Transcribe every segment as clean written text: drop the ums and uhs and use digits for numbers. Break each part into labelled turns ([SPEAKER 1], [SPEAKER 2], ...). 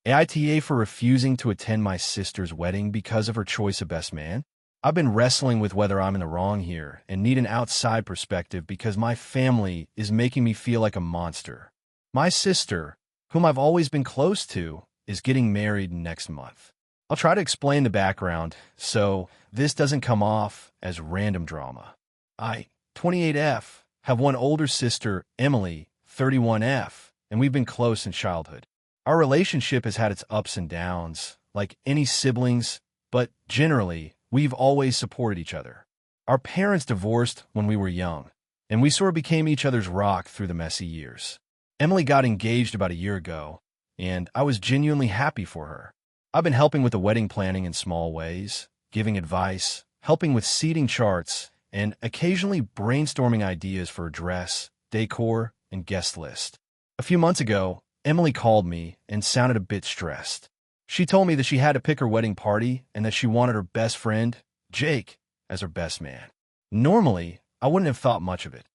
[SPEAKER 1] AITA for refusing to attend my sister's wedding because of her choice of best man? I've been wrestling with whether I'm in the wrong here and need an outside perspective because my family is making me feel like a monster. My sister, whom I've always been close to, is getting married next month. I'll try to explain the background so this doesn't come off as random drama. I, 28F, have one older sister, Emily, 31F, and we've been close in childhood. Our relationship has had its ups and downs, like any siblings, but generally, we've always supported each other. Our parents divorced when we were young, and we sort of became each other's rock through the messy years. Emily got engaged about a year ago, and I was genuinely happy for her. I've been helping with the wedding planning in small ways, giving advice, helping with seating charts, and occasionally brainstorming ideas for a dress, decor, and guest list. A few months ago, Emily called me and sounded a bit stressed. She told me that she had to pick her wedding party and that she wanted her best friend, Jake, as her best man. Normally, I wouldn't have thought much of it.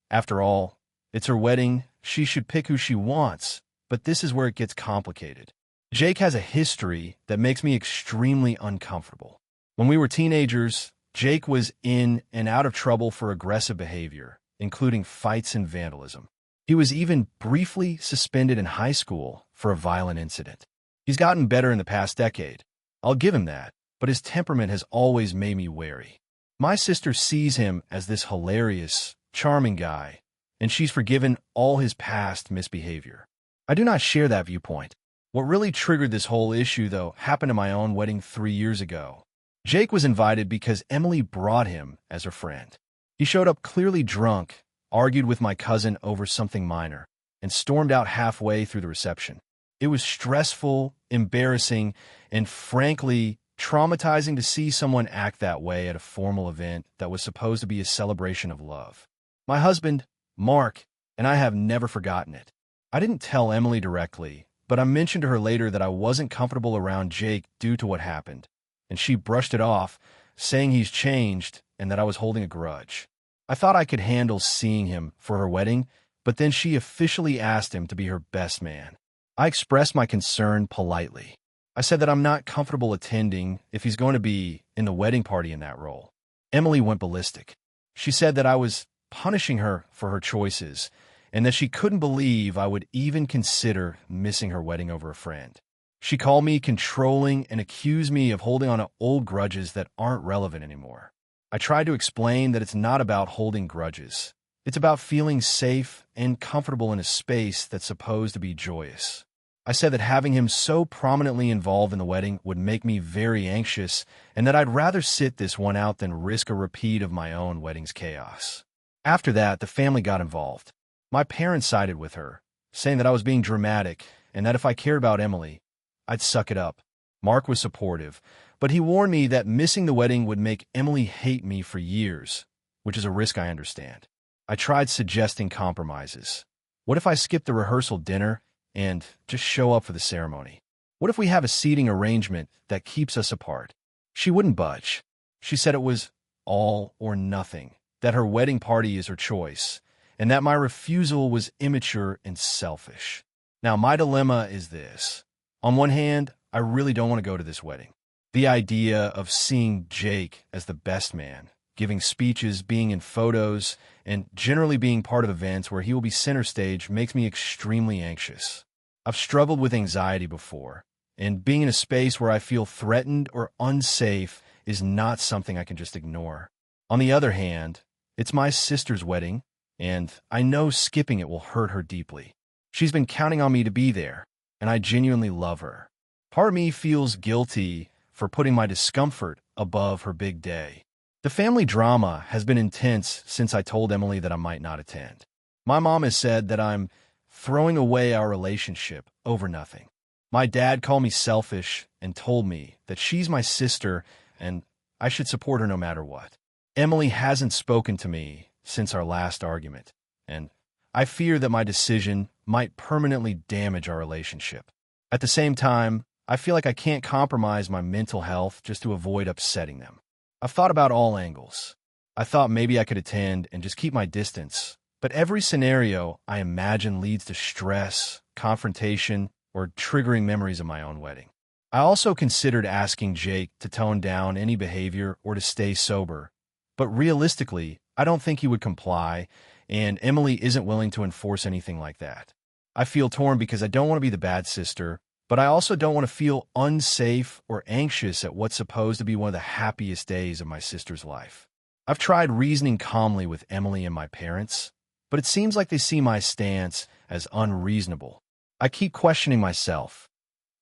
[SPEAKER 1] After all, it's her wedding, she should pick who she wants, but this is where it gets complicated. Jake has a history that makes me extremely uncomfortable. When we were teenagers, Jake was in and out of trouble for aggressive behavior, including fights and vandalism. He was even briefly suspended in high school for a violent incident. He's gotten better in the past decade. I'll give him that, but his temperament has always made me wary. My sister sees him as this hilarious, charming guy, and she's forgiven all his past misbehavior. I do not share that viewpoint. What really triggered this whole issue, though, happened at my own wedding 3 years ago. Jake was invited because Emily brought him as her friend. He showed up clearly drunk, argued with my cousin over something minor, and stormed out halfway through the reception. It was stressful, embarrassing, and frankly, traumatizing to see someone act that way at a formal event that was supposed to be a celebration of love. My husband, Mark, and I have never forgotten it. I didn't tell Emily directly, but I mentioned to her later that I wasn't comfortable around Jake due to what happened, and she brushed it off, saying he's changed and that I was holding a grudge. I thought I could handle seeing him for her wedding, but then she officially asked him to be her best man. I expressed my concern politely. I said that I'm not comfortable attending if he's going to be in the wedding party in that role. Emily went ballistic. She said that I was punishing her for her choices and that she couldn't believe I would even consider missing her wedding over a friend. She called me controlling and accused me of holding on to old grudges that aren't relevant anymore. I tried to explain that it's not about holding grudges. It's about feeling safe and comfortable in a space that's supposed to be joyous. I said that having him so prominently involved in the wedding would make me very anxious and that I'd rather sit this one out than risk a repeat of my own wedding's chaos. After that, the family got involved. My parents sided with her, saying that I was being dramatic and that if I cared about Emily, I'd suck it up. Mark was supportive, but he warned me that missing the wedding would make Emily hate me for years, which is a risk I understand. I tried suggesting compromises. What if I skip the rehearsal dinner and just show up for the ceremony? What if we have a seating arrangement that keeps us apart? She wouldn't budge. She said it was all or nothing, that her wedding party is her choice, and that my refusal was immature and selfish. Now, my dilemma is this. On one hand, I really don't want to go to this wedding. The idea of seeing Jake as the best man, giving speeches, being in photos, and generally being part of events where he will be center stage makes me extremely anxious. I've struggled with anxiety before, and being in a space where I feel threatened or unsafe is not something I can just ignore. On the other hand, it's my sister's wedding, and I know skipping it will hurt her deeply. She's been counting on me to be there, and I genuinely love her. Part of me feels guilty for putting my discomfort above her big day. The family drama has been intense since I told Emily that I might not attend. My mom has said that I'm throwing away our relationship over nothing. My dad called me selfish and told me that she's my sister and I should support her no matter what. Emily hasn't spoken to me since our last argument, and I fear that my decision might permanently damage our relationship. At the same time, I feel like I can't compromise my mental health just to avoid upsetting them. I've thought about all angles. I thought maybe I could attend and just keep my distance, but every scenario I imagine leads to stress, confrontation, or triggering memories of my own wedding. I also considered asking Jake to tone down any behavior or to stay sober, but realistically, I don't think he would comply, and Emily isn't willing to enforce anything like that. I feel torn because I don't want to be the bad sister, but I also don't want to feel unsafe or anxious at what's supposed to be one of the happiest days of my sister's life. I've tried reasoning calmly with Emily and my parents, but it seems like they see my stance as unreasonable. I keep questioning myself.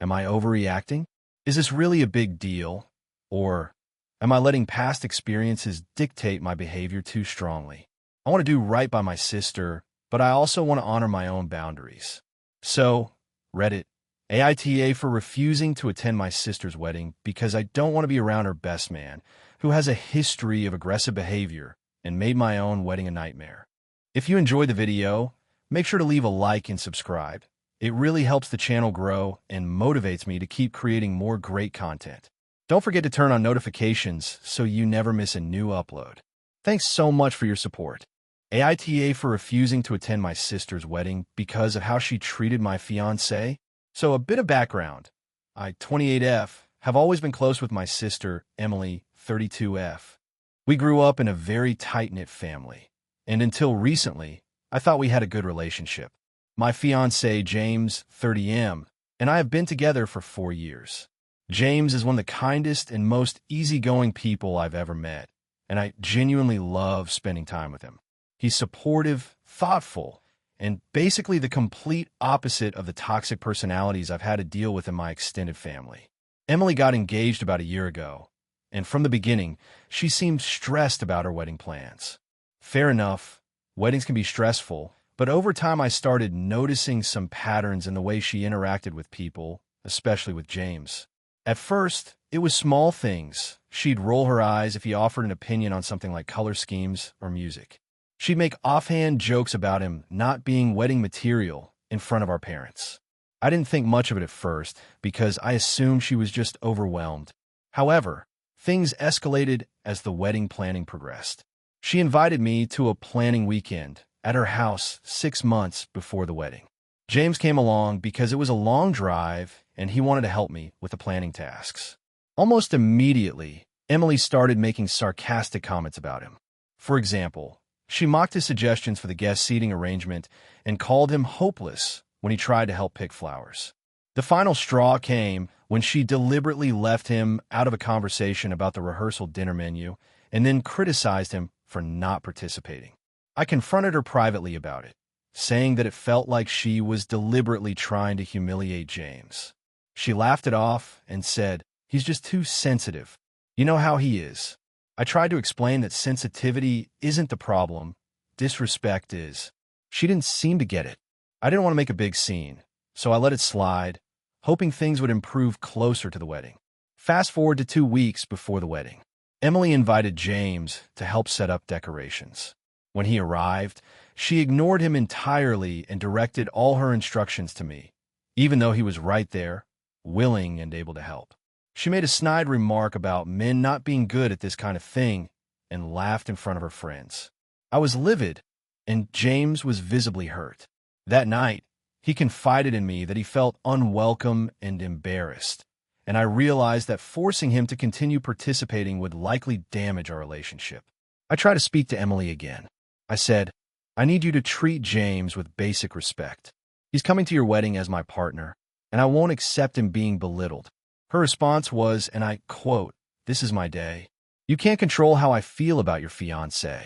[SPEAKER 1] Am I overreacting? Is this really a big deal? Or am I letting past experiences dictate my behavior too strongly? I want to do right by my sister, but I also want to honor my own boundaries. So, Reddit, AITA for refusing to attend my sister's wedding because I don't want to be around her best man, who has a history of aggressive behavior and made my own wedding a nightmare. If you enjoyed the video, make sure to leave a like and subscribe. It really helps the channel grow and motivates me to keep creating more great content. Don't forget to turn on notifications so you never miss a new upload. Thanks so much for your support. AITA for refusing to attend my sister's wedding because of how she treated my fiancé. So a bit of background. I, 28F, have always been close with my sister, Emily, 32F. We grew up in a very tight-knit family, and until recently, I thought we had a good relationship. My fiancé, James, 30M, and I have been together for 4 years. James is one of the kindest and most easygoing people I've ever met, and I genuinely love spending time with him. He's supportive, thoughtful, and basically the complete opposite of the toxic personalities I've had to deal with in my extended family. Emily got engaged about a year ago, and from the beginning, she seemed stressed about her wedding plans. Fair enough, weddings can be stressful, but over time I started noticing some patterns in the way she interacted with people, especially with James. At first, it was small things. She'd roll her eyes if he offered an opinion on something like color schemes or music. She'd make offhand jokes about him not being wedding material in front of our parents. I didn't think much of it at first because I assumed she was just overwhelmed. However, things escalated as the wedding planning progressed. She invited me to a planning weekend at her house 6 months before the wedding. James came along because it was a long drive and he wanted to help me with the planning tasks. Almost immediately, Emily started making sarcastic comments about him. For example, she mocked his suggestions for the guest seating arrangement and called him hopeless when he tried to help pick flowers. The final straw came when she deliberately left him out of a conversation about the rehearsal dinner menu and then criticized him for not participating. I confronted her privately about it, saying that it felt like she was deliberately trying to humiliate James. She laughed it off and said, "He's just too sensitive. You know how he is." I tried to explain that sensitivity isn't the problem, disrespect is. She didn't seem to get it. I didn't want to make a big scene, so I let it slide, hoping things would improve closer to the wedding. Fast forward to 2 weeks before the wedding. Emily invited James to help set up decorations. When he arrived, she ignored him entirely and directed all her instructions to me, even though he was right there, willing and able to help. She made a snide remark about men not being good at this kind of thing and laughed in front of her friends. I was livid, and James was visibly hurt. That night, he confided in me that he felt unwelcome and embarrassed, and I realized that forcing him to continue participating would likely damage our relationship. I tried to speak to Emily again. I said, "I need you to treat James with basic respect. He's coming to your wedding as my partner, and I won't accept him being belittled." Her response was, and I quote, "This is my day. You can't control how I feel about your fiancé."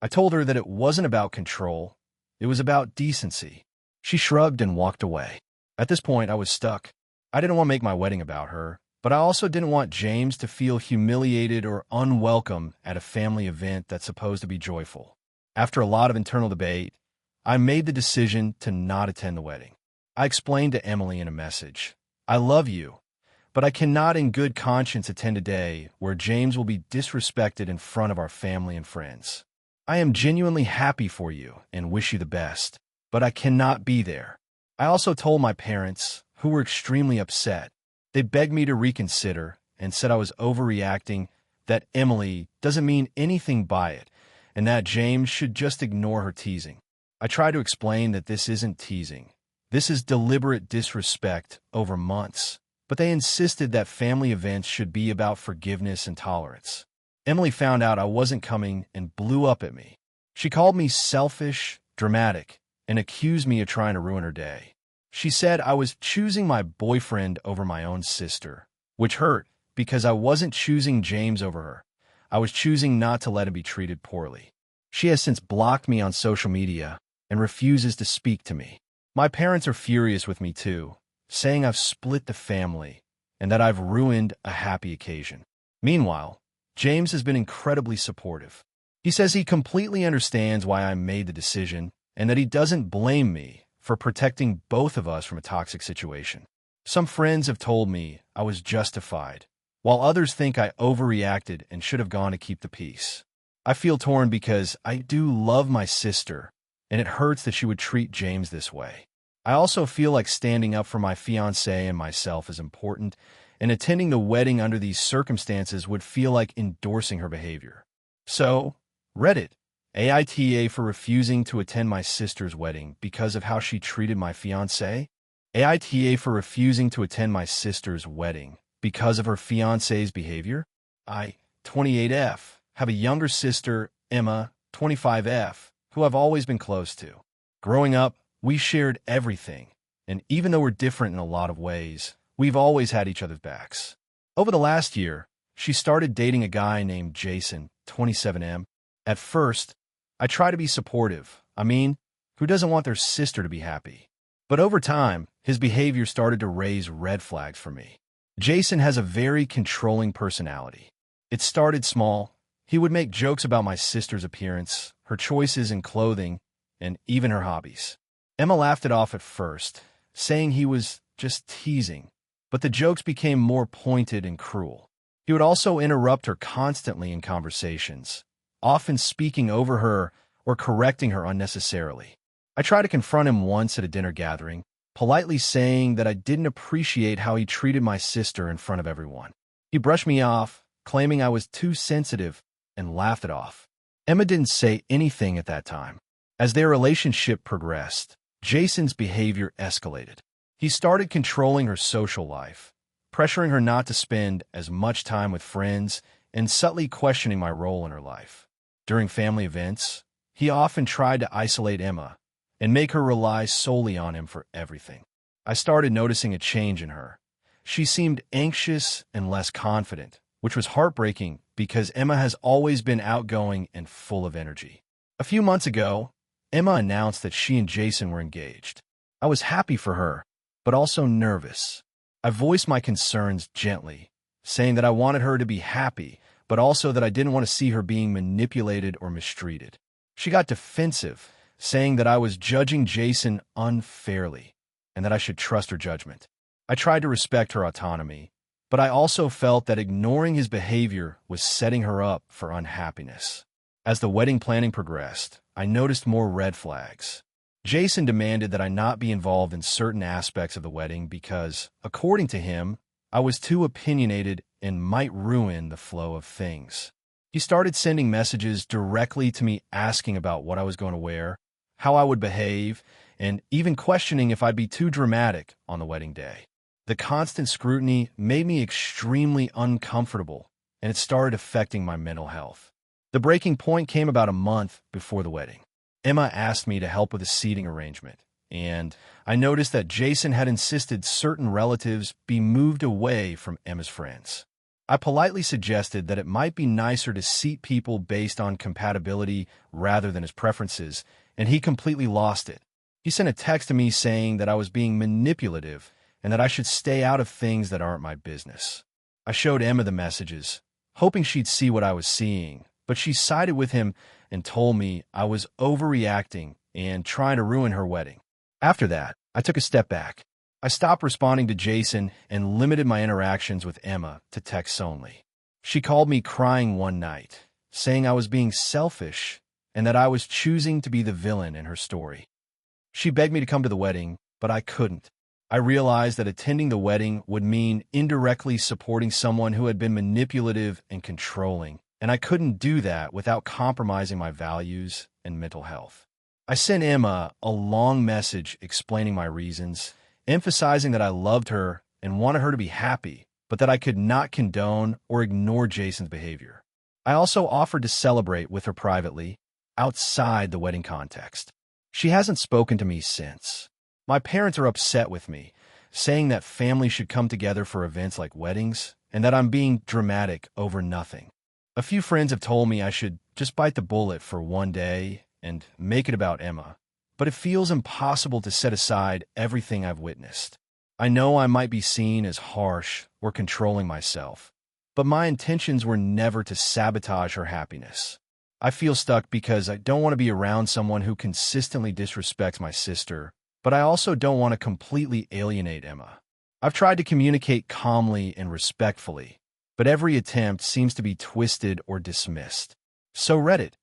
[SPEAKER 1] I told her that it wasn't about control, it was about decency. She shrugged and walked away. At this point, I was stuck. I didn't want to make my wedding about her, but I also didn't want James to feel humiliated or unwelcome at a family event that's supposed to be joyful. After a lot of internal debate, I made the decision to not attend the wedding. I explained to Emily in a message, "I love you, but I cannot in good conscience attend a day where James will be disrespected in front of our family and friends. I am genuinely happy for you and wish you the best, but I cannot be there." I also told my parents, who were extremely upset. They begged me to reconsider and said I was overreacting, that Emily doesn't mean anything by it, and that James should just ignore her teasing. I tried to explain that this isn't teasing. This is deliberate disrespect over months, but they insisted that family events should be about forgiveness and tolerance. Emily found out I wasn't coming and blew up at me. She called me selfish, dramatic, and accused me of trying to ruin her day. She said I was choosing my boyfriend over my own sister, which hurt because I wasn't choosing James over her. I was choosing not to let him be treated poorly. She has since blocked me on social media and refuses to speak to me. My parents are furious with me too, saying I've split the family and that I've ruined a happy occasion. Meanwhile, James has been incredibly supportive. He says he completely understands why I made the decision and that he doesn't blame me for protecting both of us from a toxic situation. Some friends have told me I was justified, while others think I overreacted and should have gone to keep the peace. I feel torn because I do love my sister, and it hurts that she would treat James this way. I also feel like standing up for my fiancé and myself is important, and attending the wedding under these circumstances would feel like endorsing her behavior. So, Reddit, AITA for refusing to attend my sister's wedding because of how she treated my fiancé. AITA for refusing to attend my sister's wedding because of her fiancé's behavior. I, 28F, have a younger sister, Emma, 25F, who I've always been close to. Growing up, we shared everything, and even though we're different in a lot of ways, we've always had each other's backs. Over the last year, she started dating a guy named Jason, 27M. At first, I try to be supportive. Who doesn't want their sister to be happy? But over time, his behavior started to raise red flags for me. Jason has a very controlling personality. It started small. He would make jokes about my sister's appearance, her choices in clothing, and even her hobbies. Emma laughed it off at first, saying he was just teasing, but the jokes became more pointed and cruel. He would also interrupt her constantly in conversations, often speaking over her or correcting her unnecessarily. I tried to confront him once at a dinner gathering, politely saying that I didn't appreciate how he treated my sister in front of everyone. He brushed me off, claiming I was too sensitive, and laughed it off. Emma didn't say anything at that time. As their relationship progressed, Jason's behavior escalated. He started controlling her social life, pressuring her not to spend as much time with friends, and subtly questioning my role in her life. During family events, he often tried to isolate Emma and make her rely solely on him for everything. I started noticing a change in her. She seemed anxious and less confident, which was heartbreaking because Emma has always been outgoing and full of energy. A few months ago, Emma announced that she and Jason were engaged. I was happy for her, but also nervous. I voiced my concerns gently, saying that I wanted her to be happy, but also that I didn't want to see her being manipulated or mistreated. She got defensive, saying that I was judging Jason unfairly and that I should trust her judgment. I tried to respect her autonomy, but I also felt that ignoring his behavior was setting her up for unhappiness. As the wedding planning progressed, I noticed more red flags. Jason demanded that I not be involved in certain aspects of the wedding because, according to him, I was too opinionated and might ruin the flow of things. He started sending messages directly to me asking about what I was going to wear, how I would behave, and even questioning if I'd be too dramatic on the wedding day. The constant scrutiny made me extremely uncomfortable, and it started affecting my mental health. The breaking point came about a month before the wedding. Emma asked me to help with a seating arrangement, and I noticed that Jason had insisted certain relatives be moved away from Emma's friends. I politely suggested that it might be nicer to seat people based on compatibility rather than his preferences, and he completely lost it. He sent a text to me saying that I was being manipulative and that I should stay out of things that aren't my business. I showed Emma the messages, hoping she'd see what I was seeing, but she sided with him and told me I was overreacting and trying to ruin her wedding. After that, I took a step back. I stopped responding to Jason and limited my interactions with Emma to texts only. She called me crying one night, saying I was being selfish and that I was choosing to be the villain in her story. She begged me to come to the wedding, but I couldn't. I realized that attending the wedding would mean indirectly supporting someone who had been manipulative and controlling, and I couldn't do that without compromising my values and mental health. I sent Emma a long message explaining my reasons, emphasizing that I loved her and wanted her to be happy, but that I could not condone or ignore Jason's behavior. I also offered to celebrate with her privately, outside the wedding context. She hasn't spoken to me since. My parents are upset with me, saying that families should come together for events like weddings, and that I'm being dramatic over nothing. A few friends have told me I should just bite the bullet for one day and make it about Emma, but it feels impossible to set aside everything I've witnessed. I know I might be seen as harsh or controlling myself, but my intentions were never to sabotage her happiness. I feel stuck because I don't want to be around someone who consistently disrespects my sister, but I also don't want to completely alienate Emma. I've tried to communicate calmly and respectfully, but every attempt seems to be twisted or dismissed. So Reddit,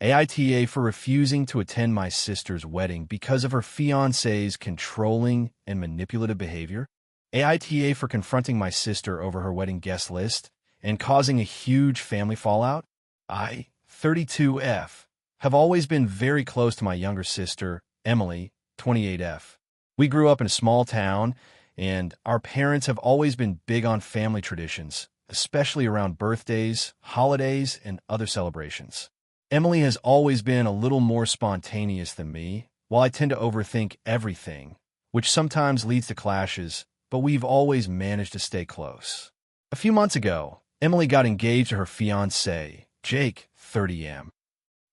[SPEAKER 1] AITA for refusing to attend my sister's wedding because of her fiancé's controlling and manipulative behavior, AITA for confronting my sister over her wedding guest list and causing a huge family fallout. I, 32F, have always been very close to my younger sister, Emily, 28F. We grew up in a small town, and our parents have always been big on family traditions, especially around birthdays, holidays, and other celebrations. Emily has always been a little more spontaneous than me, while I tend to overthink everything, which sometimes leads to clashes, but we've always managed to stay close. A few months ago, Emily got engaged to her fiancé, Jake, 30M.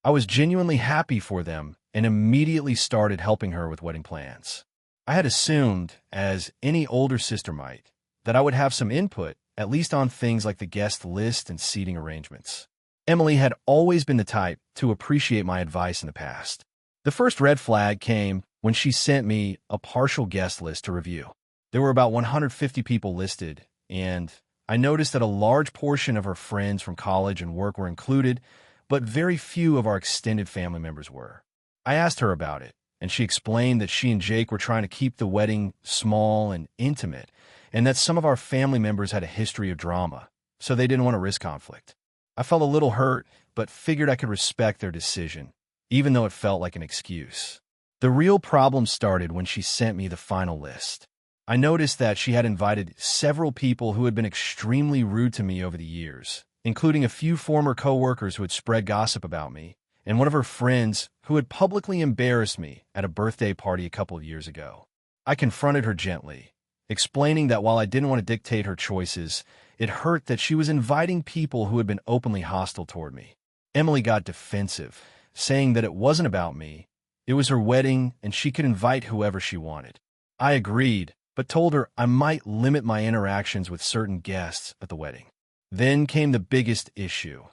[SPEAKER 1] I was genuinely happy for them and immediately started helping her with wedding plans. I had assumed, as any older sister might, that I would have some input, at least on things like the guest list and seating arrangements. Emily had always been the type to appreciate my advice in the past. The first red flag came when she sent me a partial guest list to review. There were about 150 people listed, and I noticed that a large portion of her friends from college and work were included, but very few of our extended family members were. I asked her about it, and she explained that she and Jake were trying to keep the wedding small and intimate, and that some of our family members had a history of drama, so they didn't want to risk conflict. I felt a little hurt, but figured I could respect their decision, even though it felt like an excuse. The real problem started when she sent me the final list. I noticed that she had invited several people who had been extremely rude to me over the years, including a few former coworkers who had spread gossip about me, and one of her friends who had publicly embarrassed me at a birthday party a couple of years ago. I confronted her gently, explaining that while I didn't want to dictate her choices, it hurt that she was inviting people who had been openly hostile toward me. Emily got defensive, saying that it wasn't about me. It was her wedding, and she could invite whoever she wanted. I agreed, but told her I might limit my interactions with certain guests at the wedding. Then came the biggest issue.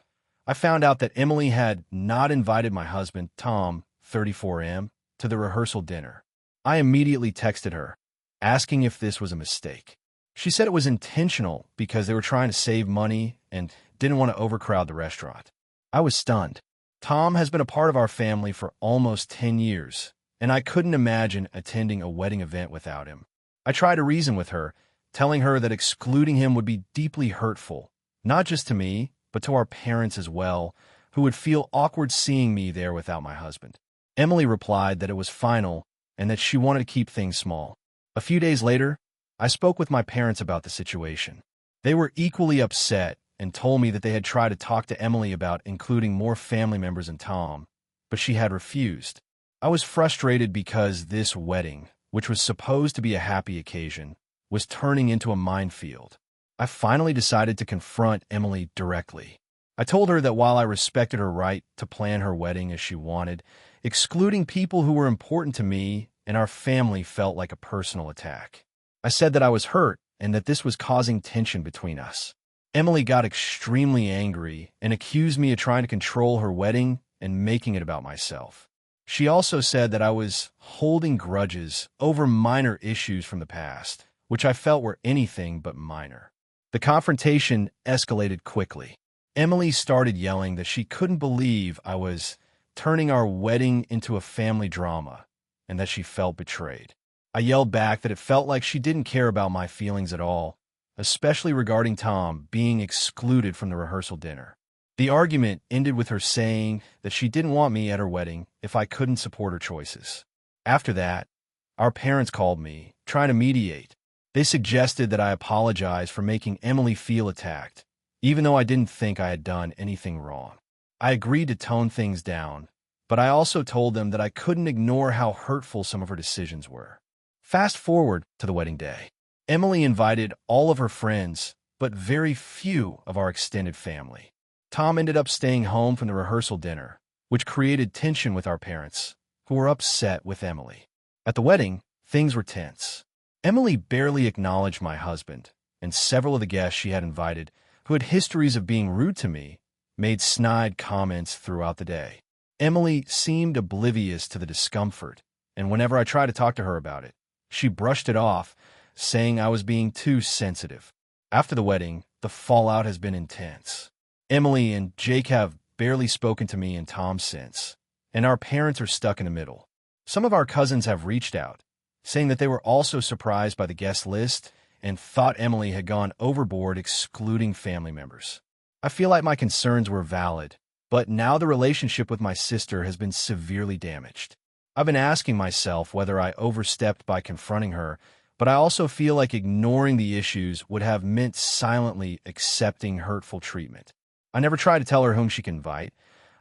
[SPEAKER 1] I found out that Emily had not invited my husband, Tom, 34M, to the rehearsal dinner. I immediately texted her, asking if this was a mistake. She said it was intentional because they were trying to save money and didn't want to overcrowd the restaurant. I was stunned. Tom has been a part of our family for almost 10 years, and I couldn't imagine attending a wedding event without him. I tried to reason with her, telling her that excluding him would be deeply hurtful, not just to me, but to our parents as well, who would feel awkward seeing me there without my husband. Emily replied that it was final and that she wanted to keep things small. A few days later, I spoke with my parents about the situation. They were equally upset and told me that they had tried to talk to Emily about including more family members and Tom, but she had refused. I was frustrated because this wedding, which was supposed to be a happy occasion, was turning into a minefield. I finally decided to confront Emily directly. I told her that while I respected her right to plan her wedding as she wanted, excluding people who were important to me and our family felt like a personal attack. I said that I was hurt and that this was causing tension between us. Emily got extremely angry and accused me of trying to control her wedding and making it about myself. She also said that I was holding grudges over minor issues from the past, which I felt were anything but minor. The confrontation escalated quickly. Emily started yelling that she couldn't believe I was turning our wedding into a family drama and that she felt betrayed. I yelled back that it felt like she didn't care about my feelings at all, especially regarding Tom being excluded from the rehearsal dinner. The argument ended with her saying that she didn't want me at her wedding if I couldn't support her choices. After that, our parents called me, trying to mediate. They suggested that I apologize for making Emily feel attacked, even though I didn't think I had done anything wrong. I agreed to tone things down, but I also told them that I couldn't ignore how hurtful some of her decisions were. Fast forward to the wedding day. Emily invited all of her friends, but very few of our extended family. Tom ended up staying home from the rehearsal dinner, which created tension with our parents, who were upset with Emily. At the wedding, things were tense. Emily barely acknowledged my husband, and several of the guests she had invited, who had histories of being rude to me, made snide comments throughout the day. Emily seemed oblivious to the discomfort, and whenever I tried to talk to her about it, she brushed it off, saying I was being too sensitive. After the wedding, the fallout has been intense. Emily and Jake have barely spoken to me and Tom since, and our parents are stuck in the middle. Some of our cousins have reached out, saying that they were also surprised by the guest list and thought Emily had gone overboard excluding family members. I feel like my concerns were valid, but now the relationship with my sister has been severely damaged. I've been asking myself whether I overstepped by confronting her, but I also feel like ignoring the issues would have meant silently accepting hurtful treatment. I never tried to tell her whom she can invite.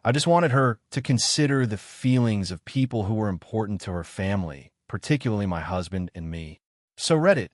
[SPEAKER 1] I just wanted her to consider the feelings of people who were important to her family, particularly my husband and me. So Reddit,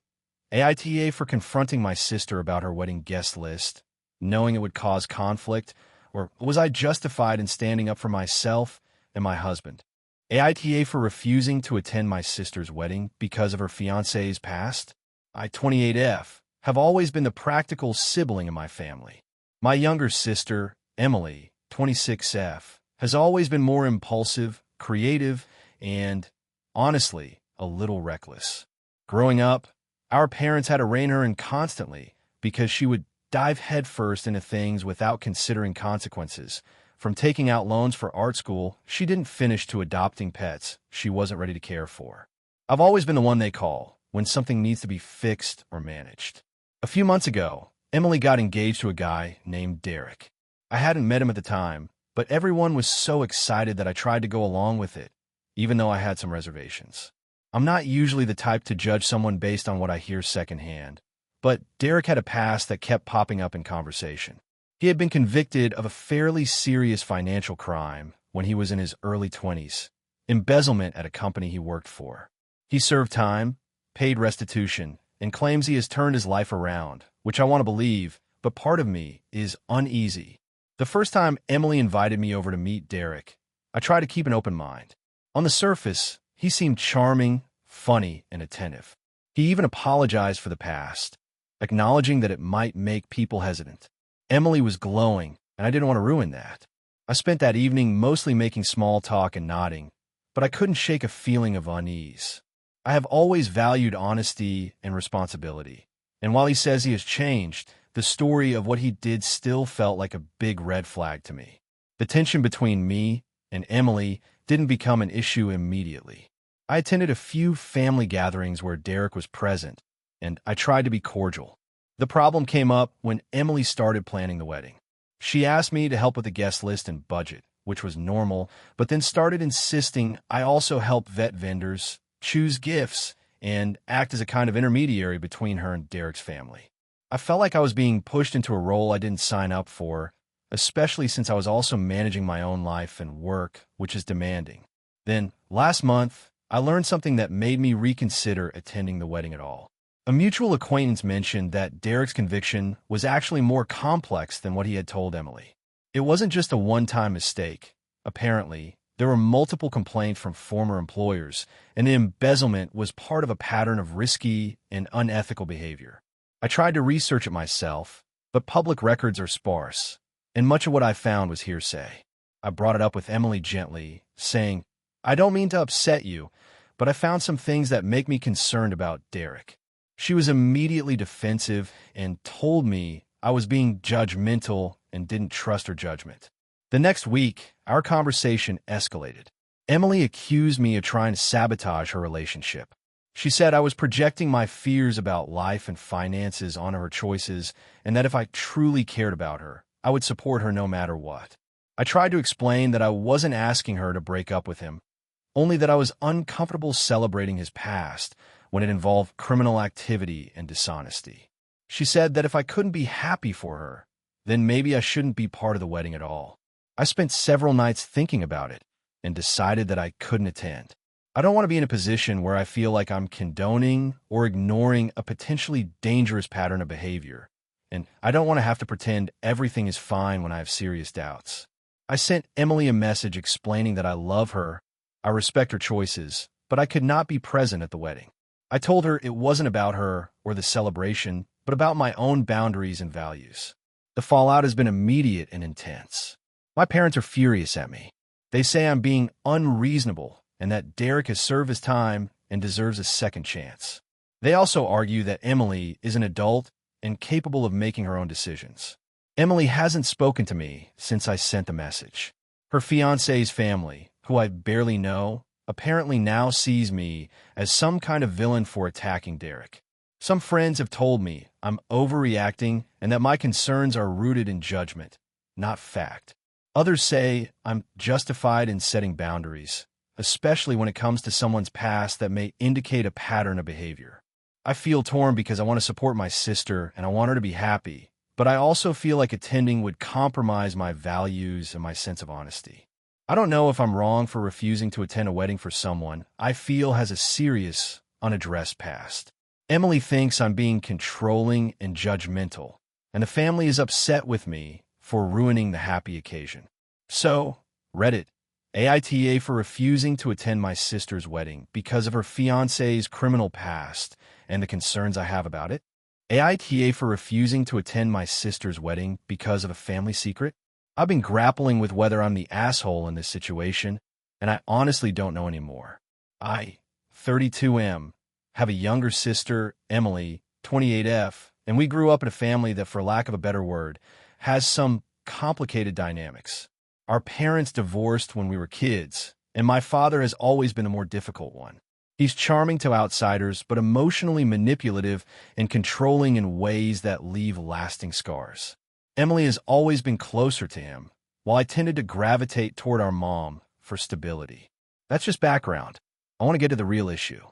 [SPEAKER 1] AITA for confronting my sister about her wedding guest list, knowing it would cause conflict, or was I justified in standing up for myself and my husband? AITA for refusing to attend my sister's wedding because of her fiancé's past? I, 28F, have always been the practical sibling in my family. My younger sister, Emily, 26F, has always been more impulsive, creative, and, honestly, a little reckless. Growing up, our parents had to rein her in constantly because she would dive headfirst into things without considering consequences. From taking out loans for art school she didn't finish to adopting pets she wasn't ready to care for. I've always been the one they call when something needs to be fixed or managed. A few months ago, Emily got engaged to a guy named Derek. I hadn't met him at the time, but everyone was so excited that I tried to go along with it, even though I had some reservations. I'm not usually the type to judge someone based on what I hear secondhand, but Derek had a past that kept popping up in conversation. He had been convicted of a fairly serious financial crime when he was in his early 20s, embezzlement at a company he worked for. He served time, paid restitution, and claims he has turned his life around, which I want to believe, but part of me is uneasy. The first time Emily invited me over to meet Derek, I tried to keep an open mind. On the surface, he seemed charming, funny, and attentive. He even apologized for the past, acknowledging that it might make people hesitant. Emily was glowing, and I didn't want to ruin that. I spent that evening mostly making small talk and nodding, but I couldn't shake a feeling of unease. I have always valued honesty and responsibility, and while he says he has changed, the story of what he did still felt like a big red flag to me. The tension between me and Emily didn't become an issue immediately. I attended a few family gatherings where Derek was present, and I tried to be cordial. The problem came up when Emily started planning the wedding. She asked me to help with the guest list and budget, which was normal, but then started insisting I also help vet vendors, choose gifts, and act as a kind of intermediary between her and Derek's family. I felt like I was being pushed into a role I didn't sign up for, especially since I was also managing my own life and work, which is demanding. Then, last month, I learned something that made me reconsider attending the wedding at all. A mutual acquaintance mentioned that Derek's conviction was actually more complex than what he had told Emily. It wasn't just a one-time mistake. Apparently, there were multiple complaints from former employers, and the embezzlement was part of a pattern of risky and unethical behavior. I tried to research it myself, but public records are sparse, and much of what I found was hearsay. I brought it up with Emily gently, saying, "I don't mean to upset you, but I found some things that make me concerned about Derek." She was immediately defensive and told me I was being judgmental and didn't trust her judgment. The next week, our conversation escalated. Emily accused me of trying to sabotage her relationship. She said I was projecting my fears about life and finances onto her choices, and that if I truly cared about her, I would support her no matter what. I tried to explain that I wasn't asking her to break up with him, only that I was uncomfortable celebrating his past when it involved criminal activity and dishonesty. She said that if I couldn't be happy for her, then maybe I shouldn't be part of the wedding at all. I spent several nights thinking about it and decided that I couldn't attend. I don't want to be in a position where I feel like I'm condoning or ignoring a potentially dangerous pattern of behavior, and I don't want to have to pretend everything is fine when I have serious doubts. I sent Emily a message explaining that I love her, I respect her choices, but I could not be present at the wedding. I told her it wasn't about her or the celebration, but about my own boundaries and values. The fallout has been immediate and intense. My parents are furious at me. They say I'm being unreasonable and that Derek has served his time and deserves a second chance. They also argue that Emily is an adult and capable of making her own decisions. Emily hasn't spoken to me since I sent the message. Her fiancé's family, who I barely know, apparently now sees me as some kind of villain for attacking Derek. Some friends have told me I'm overreacting and that my concerns are rooted in judgment, not fact. Others say I'm justified in setting boundaries, especially when it comes to someone's past that may indicate a pattern of behavior. I feel torn because I want to support my sister and I want her to be happy, but I also feel like attending would compromise my values and my sense of honesty. I don't know if I'm wrong for refusing to attend a wedding for someone I feel has a serious, unaddressed past. Emily thinks I'm being controlling and judgmental, and the family is upset with me for ruining the happy occasion. So, Reddit, AITA for refusing to attend my sister's wedding because of her fiancé's criminal past and the concerns I have about it. AITA for refusing to attend my sister's wedding because of a family secret. I've been grappling with whether I'm the asshole in this situation, and I honestly don't know anymore. I, 32M, have a younger sister, Emily, 28F, and we grew up in a family that, for lack of a better word, has some complicated dynamics. Our parents divorced when we were kids, and my father has always been a more difficult one. He's charming to outsiders, but emotionally manipulative and controlling in ways that leave lasting scars. Emily has always been closer to him, while I tended to gravitate toward our mom for stability. That's just background. I want to get to the real issue.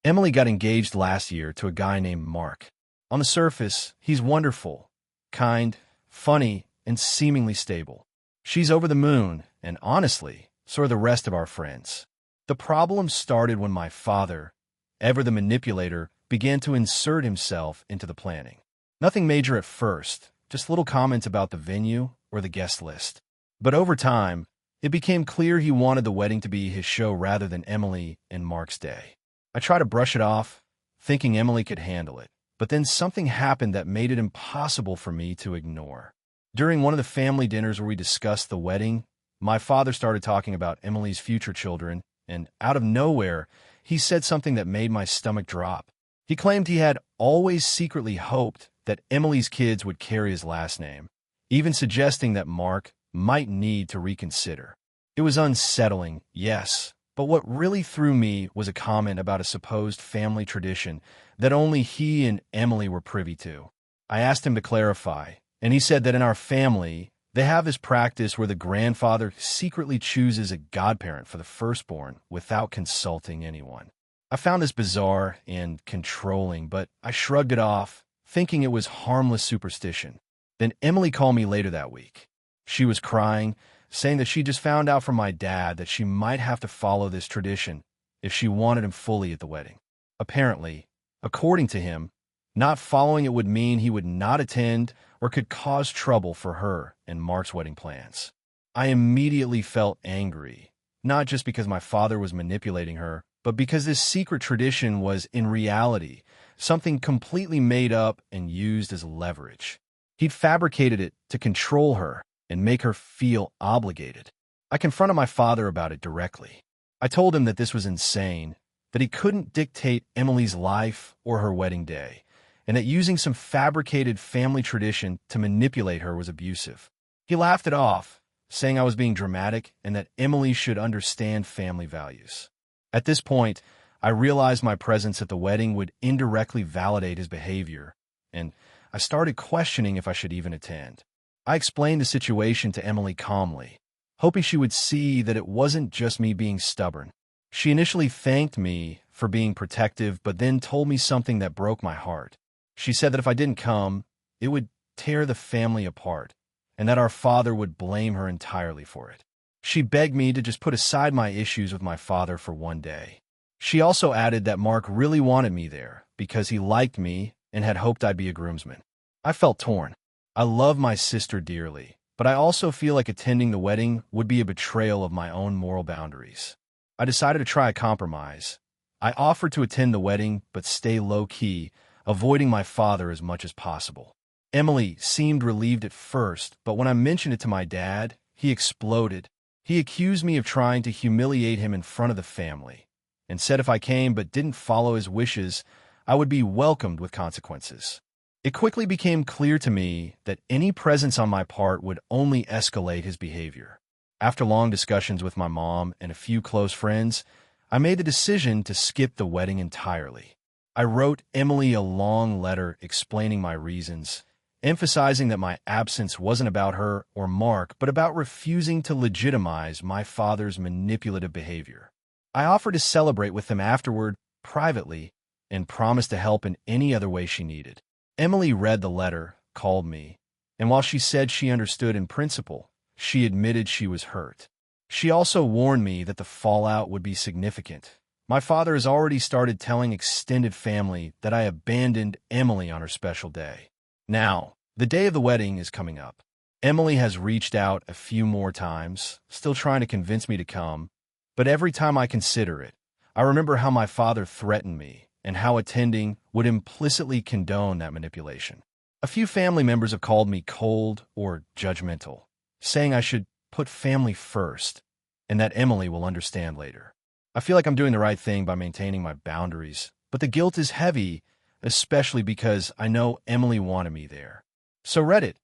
[SPEAKER 1] Emily got engaged last year to a guy named Mark. On the surface, he's wonderful, kind, funny, and seemingly stable. She's over the moon, and honestly, so are the rest of our friends. The problem started when my father, ever the manipulator, began to insert himself into the planning. Nothing major at first, just little comments about the venue or the guest list. But over time, it became clear he wanted the wedding to be his show rather than Emily and Mark's day. I tried to brush it off, thinking Emily could handle it, but then something happened that made it impossible for me to ignore. During one of the family dinners where we discussed the wedding, my father started talking about Emily's future children, and out of nowhere, he said something that made my stomach drop. He claimed he had always secretly hoped that Emily's kids would carry his last name, even suggesting that Mark might need to reconsider. It was unsettling, yes, but what really threw me was a comment about a supposed family tradition that only he and Emily were privy to. I asked him to clarify, and he said that in our family, they have this practice where the grandfather secretly chooses a godparent for the firstborn without consulting anyone. I found this bizarre and controlling, but I shrugged it off, thinking it was harmless superstition. Then Emily called me later that week. She was crying, saying that she just found out from my dad that she might have to follow this tradition if she wanted him fully at the wedding. Apparently, according to him, not following it would mean he would not attend or could cause trouble for her and Mark's wedding plans. I immediately felt angry, not just because my father was manipulating her, but because this secret tradition was, in reality, something completely made up and used as leverage. He'd fabricated it to control her and make her feel obligated. I confronted my father about it directly. I told him that this was insane, that he couldn't dictate Emily's life or her wedding day, and that using some fabricated family tradition to manipulate her was abusive. He laughed it off, saying I was being dramatic and that Emily should understand family values. At this point, I realized my presence at the wedding would indirectly validate his behavior, and I started questioning if I should even attend. I explained the situation to Emily calmly, hoping she would see that it wasn't just me being stubborn. She initially thanked me for being protective, but then told me something that broke my heart. She said that if I didn't come, it would tear the family apart, and that our father would blame her entirely for it. She begged me to just put aside my issues with my father for one day. She also added that Mark really wanted me there because he liked me and had hoped I'd be a groomsman. I felt torn. I love my sister dearly, but I also feel like attending the wedding would be a betrayal of my own moral boundaries. I decided to try a compromise. I offered to attend the wedding but stay low-key, avoiding my father as much as possible. Emily seemed relieved at first, but when I mentioned it to my dad, he exploded. He accused me of trying to humiliate him in front of the family, and said if I came but didn't follow his wishes, I would be welcomed with consequences. It quickly became clear to me that any presence on my part would only escalate his behavior. After long discussions with my mom and a few close friends, I made the decision to skip the wedding entirely. I wrote Emily a long letter explaining my reasons, emphasizing that my absence wasn't about her or Mark, but about refusing to legitimize my father's manipulative behavior. I offered to celebrate with them afterward, privately, and promised to help in any other way she needed. Emily read the letter, called me, and while she said she understood in principle, she admitted she was hurt. She also warned me that the fallout would be significant. My father has already started telling extended family that I abandoned Emily on her special day. Now, the day of the wedding is coming up. Emily has reached out a few more times, still trying to convince me to come, but every time I consider it, I remember how my father threatened me and how attending would implicitly condone that manipulation. A few family members have called me cold or judgmental, saying I should put family first and that Emily will understand later. I feel like I'm doing the right thing by maintaining my boundaries, but the guilt is heavy, especially because I know Emily wanted me there. So Reddit,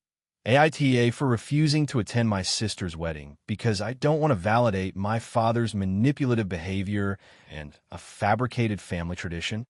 [SPEAKER 1] AITA for refusing to attend my sister's wedding because I don't want to validate my father's manipulative behavior and a fabricated family tradition.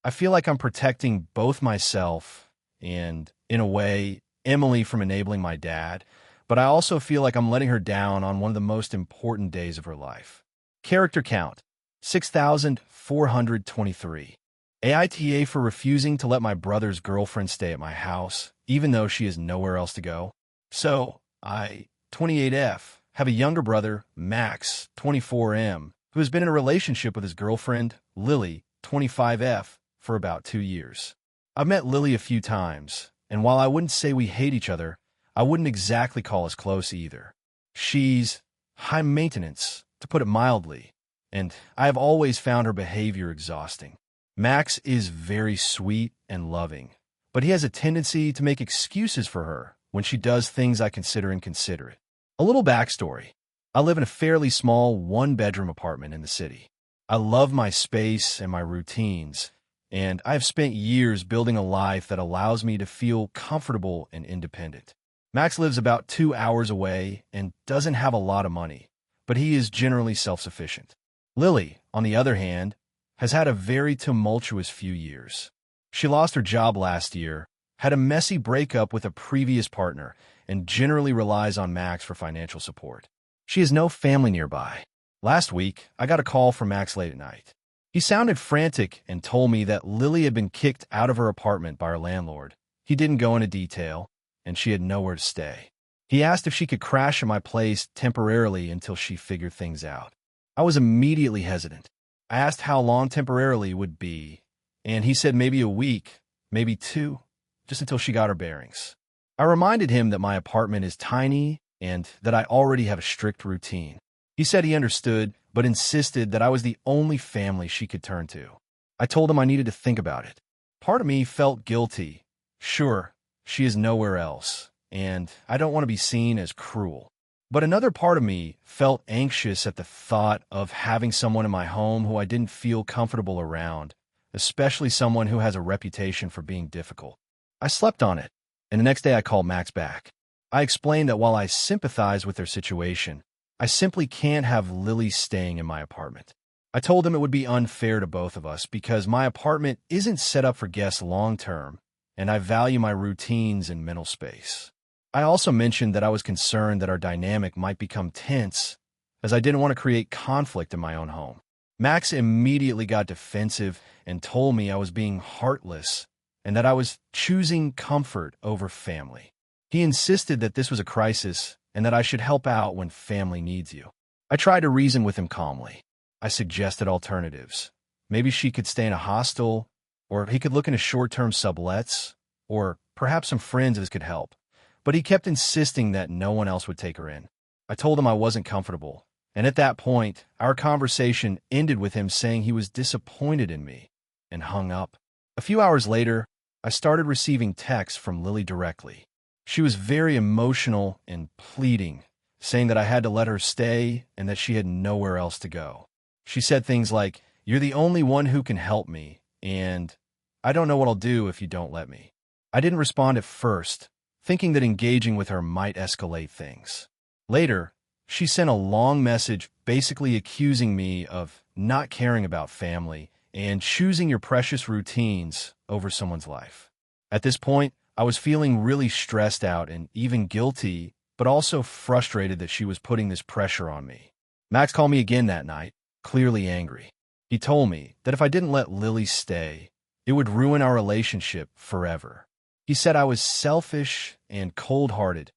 [SPEAKER 1] I feel like I'm protecting both myself and, in a way, Emily from enabling my dad, but I also feel like I'm letting her down on one of the most important days of her life. Character count, 6,423. AITA for refusing to let my brother's girlfriend stay at my house, even though she has nowhere else to go. So, I, 28F, have a younger brother, Max, 24M, who has been in a relationship with his girlfriend, Lily, 25F, for about 2 years. I've met Lily a few times, and while I wouldn't say we hate each other, I wouldn't exactly call us close either. She's high maintenance, to put it mildly, and I have always found her behavior exhausting. Max is very sweet and loving, but he has a tendency to make excuses for her when she does things I consider inconsiderate. A little backstory. I live in a fairly small one-bedroom apartment in the city. I love my space and my routines, and I've spent years building a life that allows me to feel comfortable and independent. Max lives about 2 hours away and doesn't have a lot of money, but he is generally self-sufficient. Lily, on the other hand, has had a very tumultuous few years. She lost her job last year, had a messy breakup with a previous partner, and generally relies on Max for financial support. She has no family nearby. Last week, I got a call from Max late at night. He sounded frantic and told me that Lily had been kicked out of her apartment by her landlord. He didn't go into detail, and she had nowhere to stay. He asked if she could crash at my place temporarily until she figured things out. I was immediately hesitant. I asked how long temporarily would be, and he said maybe a week, maybe 2, just until she got her bearings. I reminded him that my apartment is tiny and that I already have a strict routine. He said he understood, but insisted that I was the only family she could turn to. I told him I needed to think about it. Part of me felt guilty. Sure, she is nowhere else, and I don't want to be seen as cruel. But another part of me felt anxious at the thought of having someone in my home who I didn't feel comfortable around, especially someone who has a reputation for being difficult. I slept on it, and the next day I called Max back. I explained that while I sympathize with their situation, I simply can't have Lily staying in my apartment. I told him it would be unfair to both of us because my apartment isn't set up for guests long-term, and I value my routines and mental space. I also mentioned that I was concerned that our dynamic might become tense, as I didn't want to create conflict in my own home. Max immediately got defensive and told me I was being heartless and that I was choosing comfort over family. He insisted that this was a crisis and that I should help out when family needs you. I tried to reason with him calmly. I suggested alternatives. Maybe she could stay in a hostel, or he could look into short-term sublets, or perhaps some friends of his could help. But he kept insisting that no one else would take her in. I told him I wasn't comfortable, and at that point, our conversation ended with him saying he was disappointed in me and hung up. A few hours later, I started receiving texts from Lily directly. She was very emotional and pleading, saying that I had to let her stay and that she had nowhere else to go. She said things like, "You're the only one who can help me," and "I don't know what I'll do if you don't let me." I didn't respond at first, thinking that engaging with her might escalate things. Later, she sent a long message basically accusing me of not caring about family and choosing your precious routines over someone's life. At this point, I was feeling really stressed out and even guilty, but also frustrated that she was putting this pressure on me. Max called me again that night, clearly angry. He told me that if I didn't let Lily stay, it would ruin our relationship forever. He said I was selfish and cold-hearted,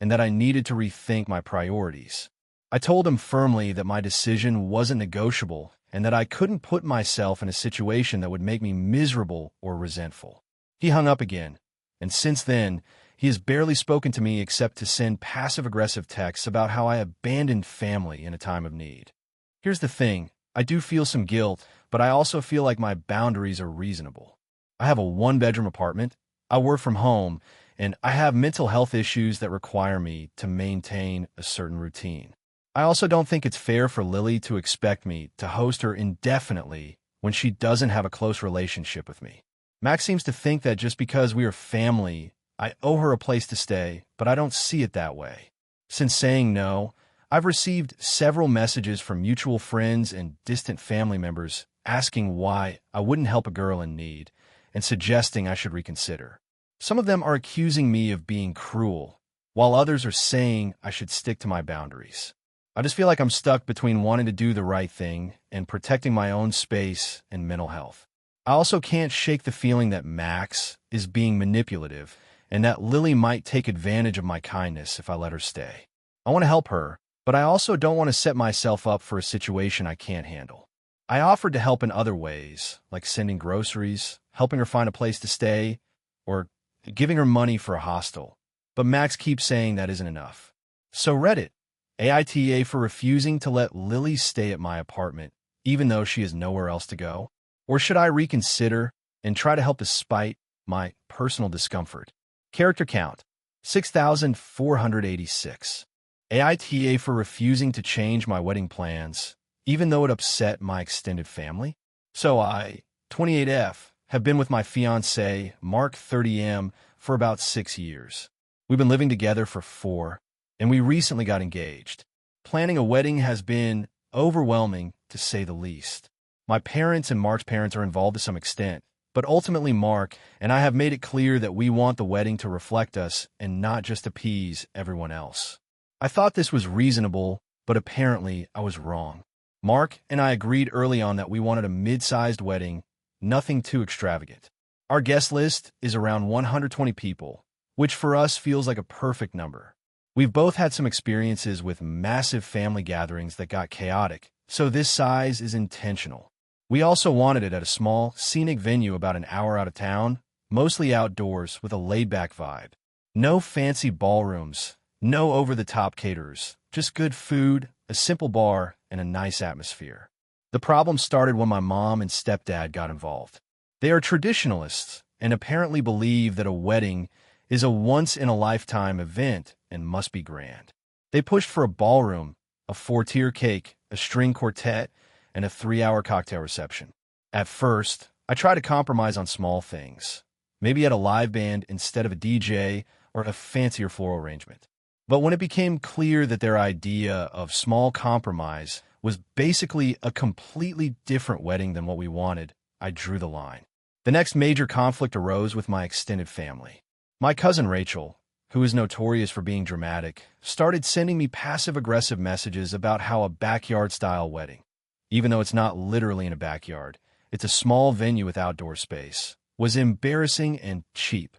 [SPEAKER 1] and that I needed to rethink my priorities. I told him firmly that my decision wasn't negotiable and that I couldn't put myself in a situation that would make me miserable or resentful. He hung up again, and since then, he has barely spoken to me except to send passive-aggressive texts about how I abandoned family in a time of need. Here's the thing, I do feel some guilt, but I also feel like my boundaries are reasonable. I have a one-bedroom apartment, I work from home, and I have mental health issues that require me to maintain a certain routine. I also don't think it's fair for Lily to expect me to host her indefinitely when she doesn't have a close relationship with me. Max seems to think that just because we are family, I owe her a place to stay, but I don't see it that way. Since saying no, I've received several messages from mutual friends and distant family members asking why I wouldn't help a girl in need and suggesting I should reconsider. Some of them are accusing me of being cruel, while others are saying I should stick to my boundaries. I just feel like I'm stuck between wanting to do the right thing and protecting my own space and mental health. I also can't shake the feeling that Max is being manipulative and that Lily might take advantage of my kindness if I let her stay. I want to help her, but I also don't want to set myself up for a situation I can't handle. I offered to help in other ways, like sending groceries, helping her find a place to stay, or giving her money for a hostel, but Max keeps saying that isn't enough. So Reddit, AITA for refusing to let Lily stay at my apartment, even though she has nowhere else to go? Or should I reconsider and try to help despite my personal discomfort? Character count, 6,486. AITA for refusing to change my wedding plans, even though it upset my extended family? So I, 28F, have been with my fiancé, Mark 30M, for about 6 years. We've been living together for 4, and we recently got engaged. Planning a wedding has been overwhelming, to say the least. My parents and Mark's parents are involved to some extent, but ultimately Mark and I have made it clear that we want the wedding to reflect us and not just appease everyone else. I thought this was reasonable, but apparently I was wrong. Mark and I agreed early on that we wanted a mid-sized wedding, nothing too extravagant. Our guest list is around 120 people, which for us feels like a perfect number. We've both had some experiences with massive family gatherings that got chaotic, so this size is intentional. We also wanted it at a small, scenic venue about an hour out of town, mostly outdoors with a laid-back vibe. No fancy ballrooms, no over-the-top caterers, just good food, a simple bar, and a nice atmosphere. The problem started when my mom and stepdad got involved. They are traditionalists and apparently believe that a wedding is a once-in-a-lifetime event and must be grand. They pushed for a ballroom, a 4-tier cake, a string quartet, and a 3-hour cocktail reception. At first, I tried to compromise on small things, maybe at a live band instead of a DJ or a fancier floral arrangement. But when it became clear that their idea of small compromise was basically a completely different wedding than what we wanted, I drew the line. The next major conflict arose with my extended family. My cousin Rachel, who is notorious for being dramatic, started sending me passive-aggressive messages about how a backyard-style wedding, even though it's not literally in a backyard, it's a small venue with outdoor space, was embarrassing and cheap.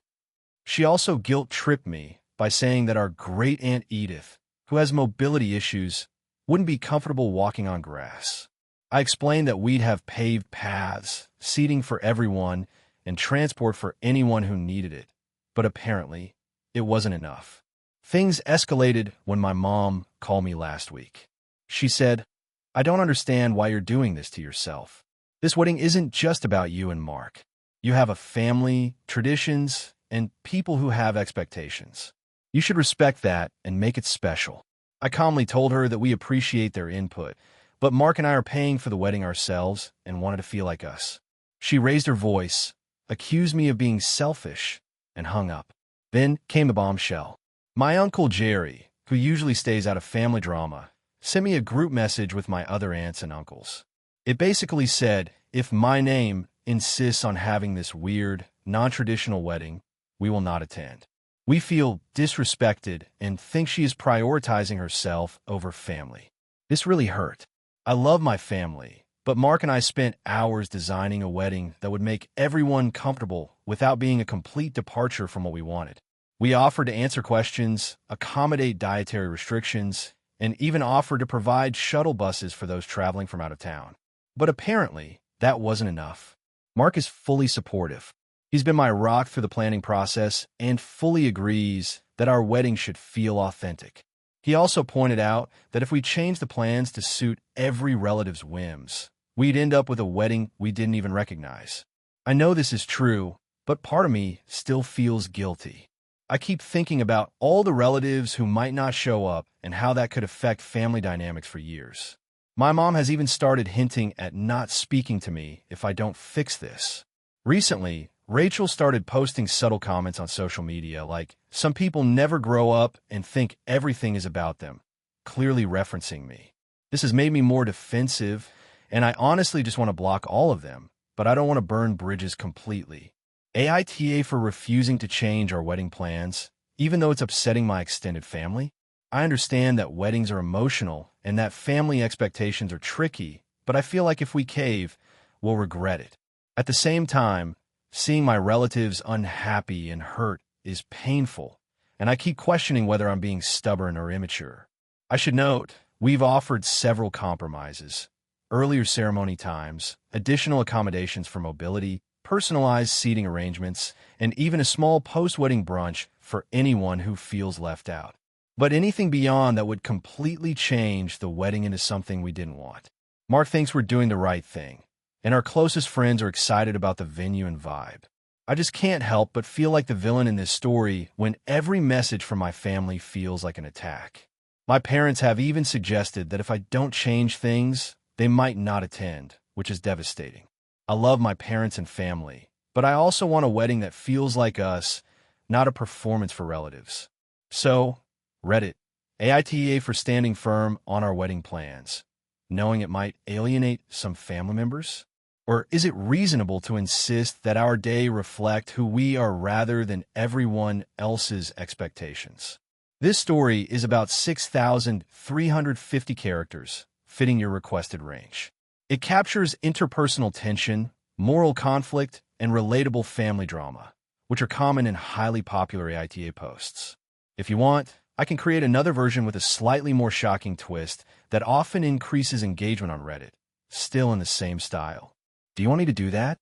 [SPEAKER 1] She also guilt-tripped me by saying that our great-aunt Edith, who has mobility issues, wouldn't be comfortable walking on grass. I explained that we'd have paved paths, seating for everyone, and transport for anyone who needed it. But apparently, it wasn't enough. Things escalated when my mom called me last week. She said, "I don't understand why you're doing this to yourself. This wedding isn't just about you and Mark. You have a family, traditions, and people who have expectations. You should respect that and make it special." I calmly told her that we appreciate their input, but Mark and I are paying for the wedding ourselves and wanted to feel like us. She raised her voice, accused me of being selfish, and hung up. Then came the bombshell. My Uncle Jerry, who usually stays out of family drama, sent me a group message with my other aunts and uncles. It basically said, if my name insists on having this weird, non-traditional wedding, we will not attend. We feel disrespected and think she is prioritizing herself over family. This really hurt. I love my family, but Mark and I spent hours designing a wedding that would make everyone comfortable without being a complete departure from what we wanted. We offered to answer questions, accommodate dietary restrictions, and even offered to provide shuttle buses for those traveling from out of town. But apparently, that wasn't enough. Mark is fully supportive. He's been my rock through the planning process and fully agrees that our wedding should feel authentic. He also pointed out that if we changed the plans to suit every relative's whims, we'd end up with a wedding we didn't even recognize. I know this is true, but part of me still feels guilty. I keep thinking about all the relatives who might not show up and how that could affect family dynamics for years. My mom has even started hinting at not speaking to me if I don't fix this. Recently, Rachel started posting subtle comments on social media like, "Some people never grow up and think everything is about them," clearly referencing me. This has made me more defensive, and I honestly just want to block all of them, but I don't want to burn bridges completely. AITA for refusing to change our wedding plans, even though it's upsetting my extended family. I understand that weddings are emotional and that family expectations are tricky, but I feel like if we cave, we'll regret it. At the same time, seeing my relatives unhappy and hurt is painful, and I keep questioning whether I'm being stubborn or immature. I should note, we've offered several compromises: earlier ceremony times, additional accommodations for mobility, personalized seating arrangements, and even a small post-wedding brunch for anyone who feels left out. But anything beyond that would completely change the wedding into something we didn't want. Mark thinks we're doing the right thing, and our closest friends are excited about the venue and vibe. I just can't help but feel like the villain in this story when every message from my family feels like an attack. My parents have even suggested that if I don't change things, they might not attend, which is devastating. I love my parents and family, but I also want a wedding that feels like us, not a performance for relatives. So, Reddit, AITA for standing firm on our wedding plans, knowing it might alienate some family members? Or is it reasonable to insist that our day reflect who we are rather than everyone else's expectations? This story is about 6,350 characters, fitting your requested range. It captures interpersonal tension, moral conflict, and relatable family drama, which are common in highly popular AITA posts. If you want, I can create another version with a slightly more shocking twist that often increases engagement on Reddit, still in the same style. Do you want me to do that?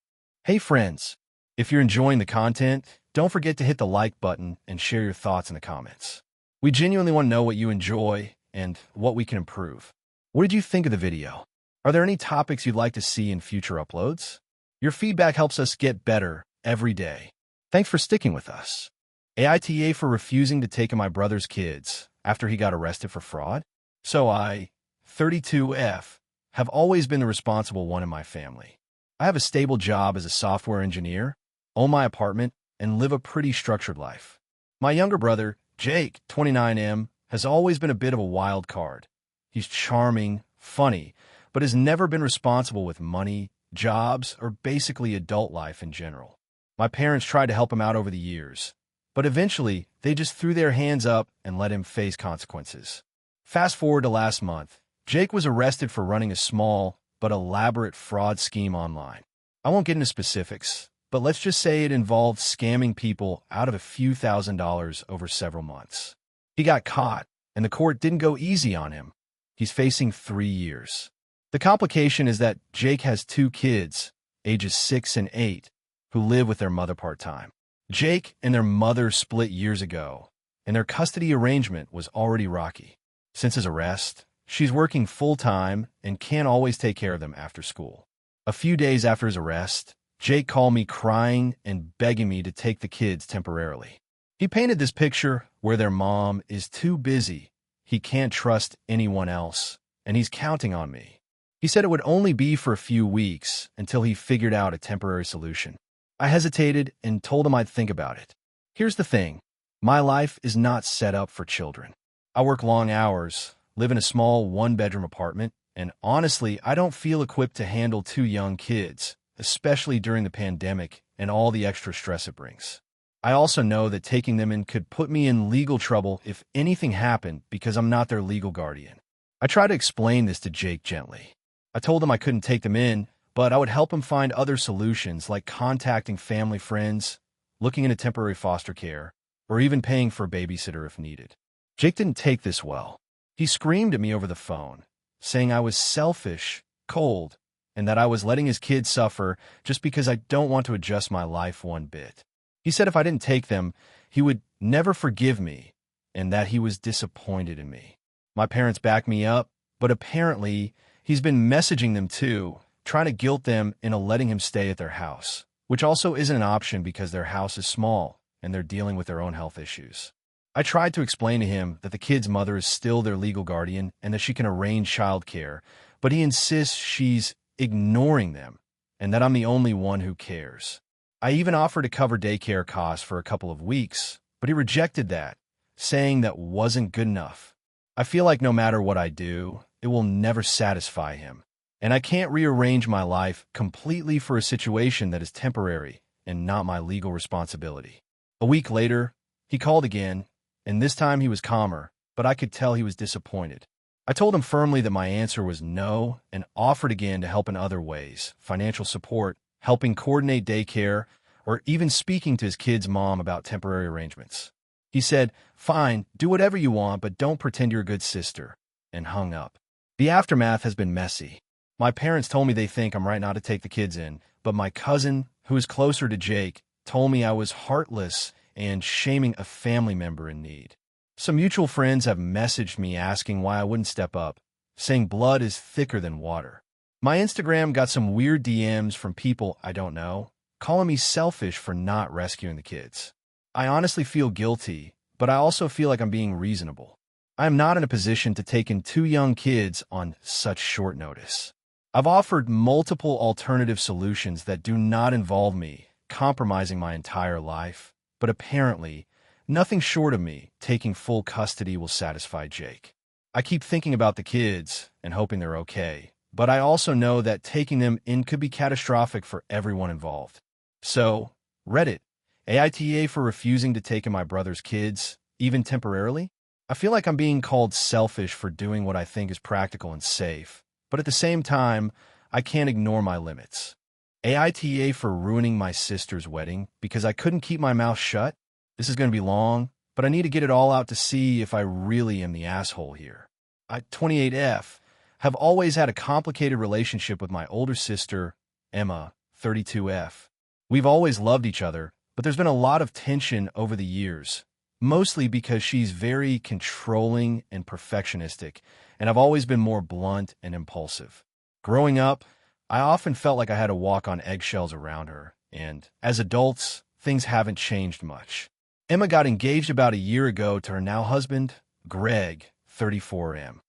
[SPEAKER 1] Hey friends, if you're enjoying the content, don't forget to hit the like button and share your thoughts in the comments. We genuinely want to know what you enjoy and what we can improve. What did you think of the video? Are there any topics you'd like to see in future uploads? Your feedback helps us get better every day. Thanks for sticking with us. AITA for refusing to take in my brother's kids after he got arrested for fraud? So I, 32F, have always been the responsible one in my family. I have a stable job as a software engineer, own my apartment, and live a pretty structured life. My younger brother, Jake, 29M, has always been a bit of a wild card. He's charming, funny, but has never been responsible with money, jobs, or basically adult life in general. My parents tried to help him out over the years, But eventually, they just threw their hands up and let him face consequences. Fast forward to last month, Jake was arrested for running a small but elaborate fraud scheme online. I won't get into specifics, but let's just say it involved scamming people out of a few $1,000s over several months. He got caught, and the court didn't go easy on him. He's facing 3 years. The complication is that Jake has 2 kids, ages 6 and 8, who live with their mother part-time. Jake and their mother split years ago, and their custody arrangement was already rocky. Since his arrest, she's working full-time and can't always take care of them after school. A few days after his arrest, Jake called me crying and begging me to take the kids temporarily. He painted this picture where their mom is too busy, he can't trust anyone else, and he's counting on me. He said it would only be for a few weeks until he figured out a temporary solution. I hesitated and told him I'd think about it. Here's the thing. My life is not set up for children. I work long hours, live in a small 1-bedroom apartment, and honestly, I don't feel equipped to handle 2 young kids, especially during the pandemic and all the extra stress it brings. I also know that taking them in could put me in legal trouble if anything happened because I'm not their legal guardian. I tried to explain this to Jake gently. I told him I couldn't take them in, but I would help him find other solutions like contacting family friends, looking into temporary foster care, or even paying for a babysitter if needed. Jake didn't take this well. He screamed at me over the phone, saying I was selfish, cold, and that I was letting his kids suffer just because I don't want to adjust my life one bit. He said if I didn't take them, he would never forgive me, and that he was disappointed in me. My parents backed me up, but apparently he's been messaging them too, trying to guilt them into letting him stay at their house, which also isn't an option because their house is small and they're dealing with their own health issues. I tried to explain to him that the kid's mother is still their legal guardian and that she can arrange childcare, but he insists she's ignoring them and that I'm the only one who cares. I even offered to cover daycare costs for a couple of weeks, but he rejected that, saying that wasn't good enough. I feel like no matter what I do, it will never satisfy him. And I can't rearrange my life completely for a situation that is temporary and not my legal responsibility. A week later, he called again, and this time he was calmer, but I could tell he was disappointed. I told him firmly that my answer was no and offered again to help in other ways, financial support, helping coordinate daycare, or even speaking to his kid's mom about temporary arrangements. He said, "Fine, do whatever you want, but don't pretend you're a good sister," and hung up. The aftermath has been messy. My parents told me they think I'm right not to take the kids in, but my cousin, who is closer to Jake, told me I was heartless and shaming a family member in need. Some mutual friends have messaged me asking why I wouldn't step up, saying blood is thicker than water. My Instagram got some weird DMs from people I don't know, calling me selfish for not rescuing the kids. I honestly feel guilty, but I also feel like I'm being reasonable. I am not in a position to take in 2 young kids on such short notice. I've offered multiple alternative solutions that do not involve me compromising my entire life, but apparently, nothing short of me taking full custody will satisfy Jake. I keep thinking about the kids and hoping they're okay, but I also know that taking them in could be catastrophic for everyone involved. So, Reddit, AITA for refusing to take in my brother's kids, even temporarily? I feel like I'm being called selfish for doing what I think is practical and safe, but at the same time, I can't ignore my limits. AITA for ruining my sister's wedding because I couldn't keep my mouth shut? This is going to be long, but I need to get it all out to see if I really am the asshole here. I, 28F, have always had a complicated relationship with my older sister, Emma, 32F. We've always loved each other, but there's been a lot of tension over the years, mostly because she's very controlling and perfectionistic, and I've always been more blunt and impulsive. Growing up, I often felt like I had to walk on eggshells around her, and as adults, things haven't changed much. Emma got engaged about a year ago to her now husband, Greg, 34M.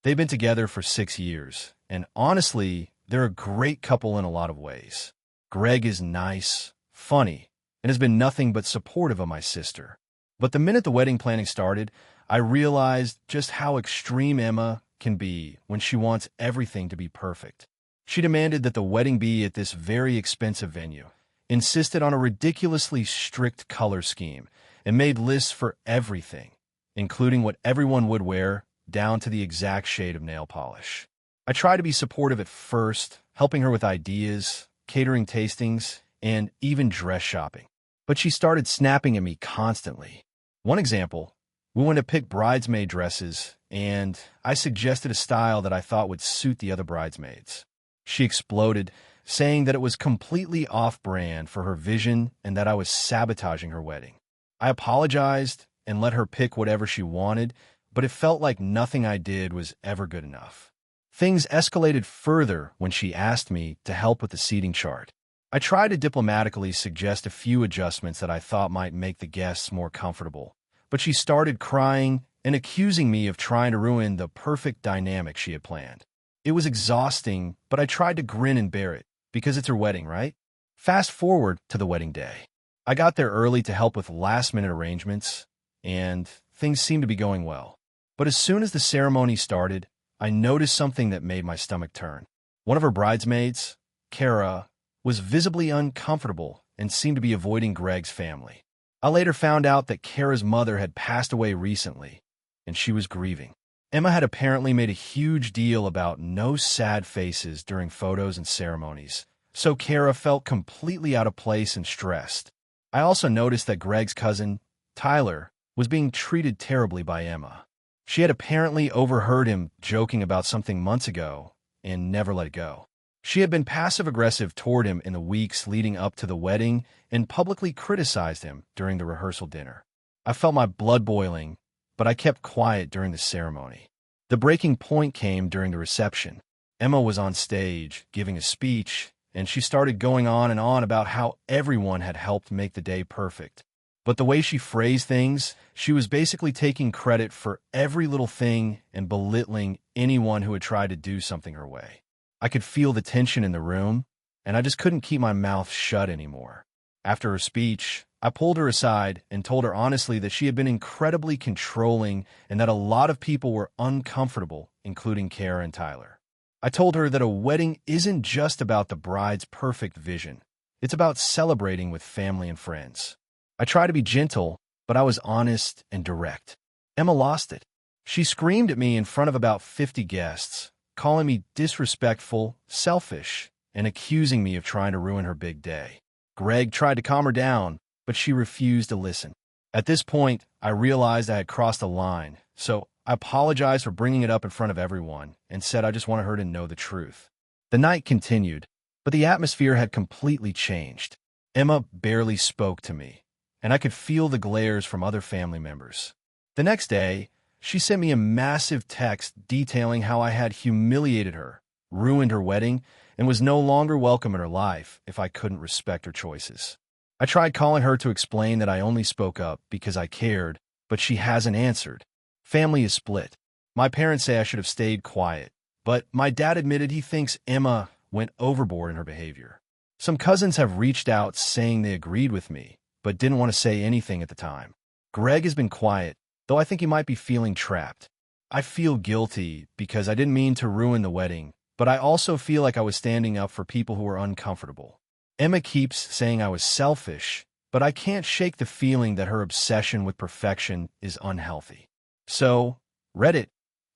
[SPEAKER 1] They've been together for 6 years, and honestly, they're a great couple in a lot of ways. Greg is nice, funny, and has been nothing but supportive of my sister. But the minute the wedding planning started, I realized just how extreme Emma can be when she wants everything to be perfect. She demanded that the wedding be at this very expensive venue, insisted on a ridiculously strict color scheme, and made lists for everything, including what everyone would wear, down to the exact shade of nail polish. I tried to be supportive at first, helping her with ideas, catering tastings, and even dress shopping. But she started snapping at me constantly. One example, we went to pick bridesmaid dresses, and I suggested a style that I thought would suit the other bridesmaids. She exploded, saying that it was completely off-brand for her vision and that I was sabotaging her wedding. I apologized and let her pick whatever she wanted, but it felt like nothing I did was ever good enough. Things escalated further when she asked me to help with the seating chart. I tried to diplomatically suggest a few adjustments that I thought might make the guests more comfortable, but she started crying and accusing me of trying to ruin the perfect dynamic she had planned. It was exhausting, but I tried to grin and bear it, because it's her wedding, right? Fast forward to the wedding day. I got there early to help with last-minute arrangements, and things seemed to be going well. But as soon as the ceremony started, I noticed something that made my stomach turn. One of her bridesmaids, Kara, was visibly uncomfortable and seemed to be avoiding Greg's family. I later found out that Kara's mother had passed away recently, and she was grieving. Emma had apparently made a huge deal about no sad faces during photos and ceremonies, so Kara felt completely out of place and stressed. I also noticed that Greg's cousin, Tyler, was being treated terribly by Emma. She had apparently overheard him joking about something months ago and never let it go. She had been passive-aggressive toward him in the weeks leading up to the wedding and publicly criticized him during the rehearsal dinner. I felt my blood boiling, but I kept quiet during the ceremony. The breaking point came during the reception. Emma was on stage, giving a speech, and she started going on and on about how everyone had helped make the day perfect. But the way she phrased things, she was basically taking credit for every little thing and belittling anyone who had tried to do something her way. I could feel the tension in the room, and I just couldn't keep my mouth shut anymore. After her speech, I pulled her aside and told her honestly that she had been incredibly controlling and that a lot of people were uncomfortable, including Kara and Tyler. I told her that a wedding isn't just about the bride's perfect vision. It's about celebrating with family and friends. I tried to be gentle, but I was honest and direct. Emma lost it. She screamed at me in front of about 50 guests, calling me disrespectful, selfish, and accusing me of trying to ruin her big day. Greg tried to calm her down, but she refused to listen. At this point, I realized I had crossed a line, so I apologized for bringing it up in front of everyone and said I just wanted her to know the truth. The night continued, but the atmosphere had completely changed. Emma barely spoke to me, and I could feel the glares from other family members. The next day, she sent me a massive text detailing how I had humiliated her, ruined her wedding, and was no longer welcome in her life if I couldn't respect her choices. I tried calling her to explain that I only spoke up because I cared, but she hasn't answered. Family is split. My parents say I should have stayed quiet, but my dad admitted he thinks Emma went overboard in her behavior. Some cousins have reached out saying they agreed with me, but didn't want to say anything at the time. Greg has been quiet, though I think he might be feeling trapped. I feel guilty because I didn't mean to ruin the wedding, but I also feel like I was standing up for people who were uncomfortable. Emma keeps saying I was selfish, but I can't shake the feeling that her obsession with perfection is unhealthy. So, Reddit,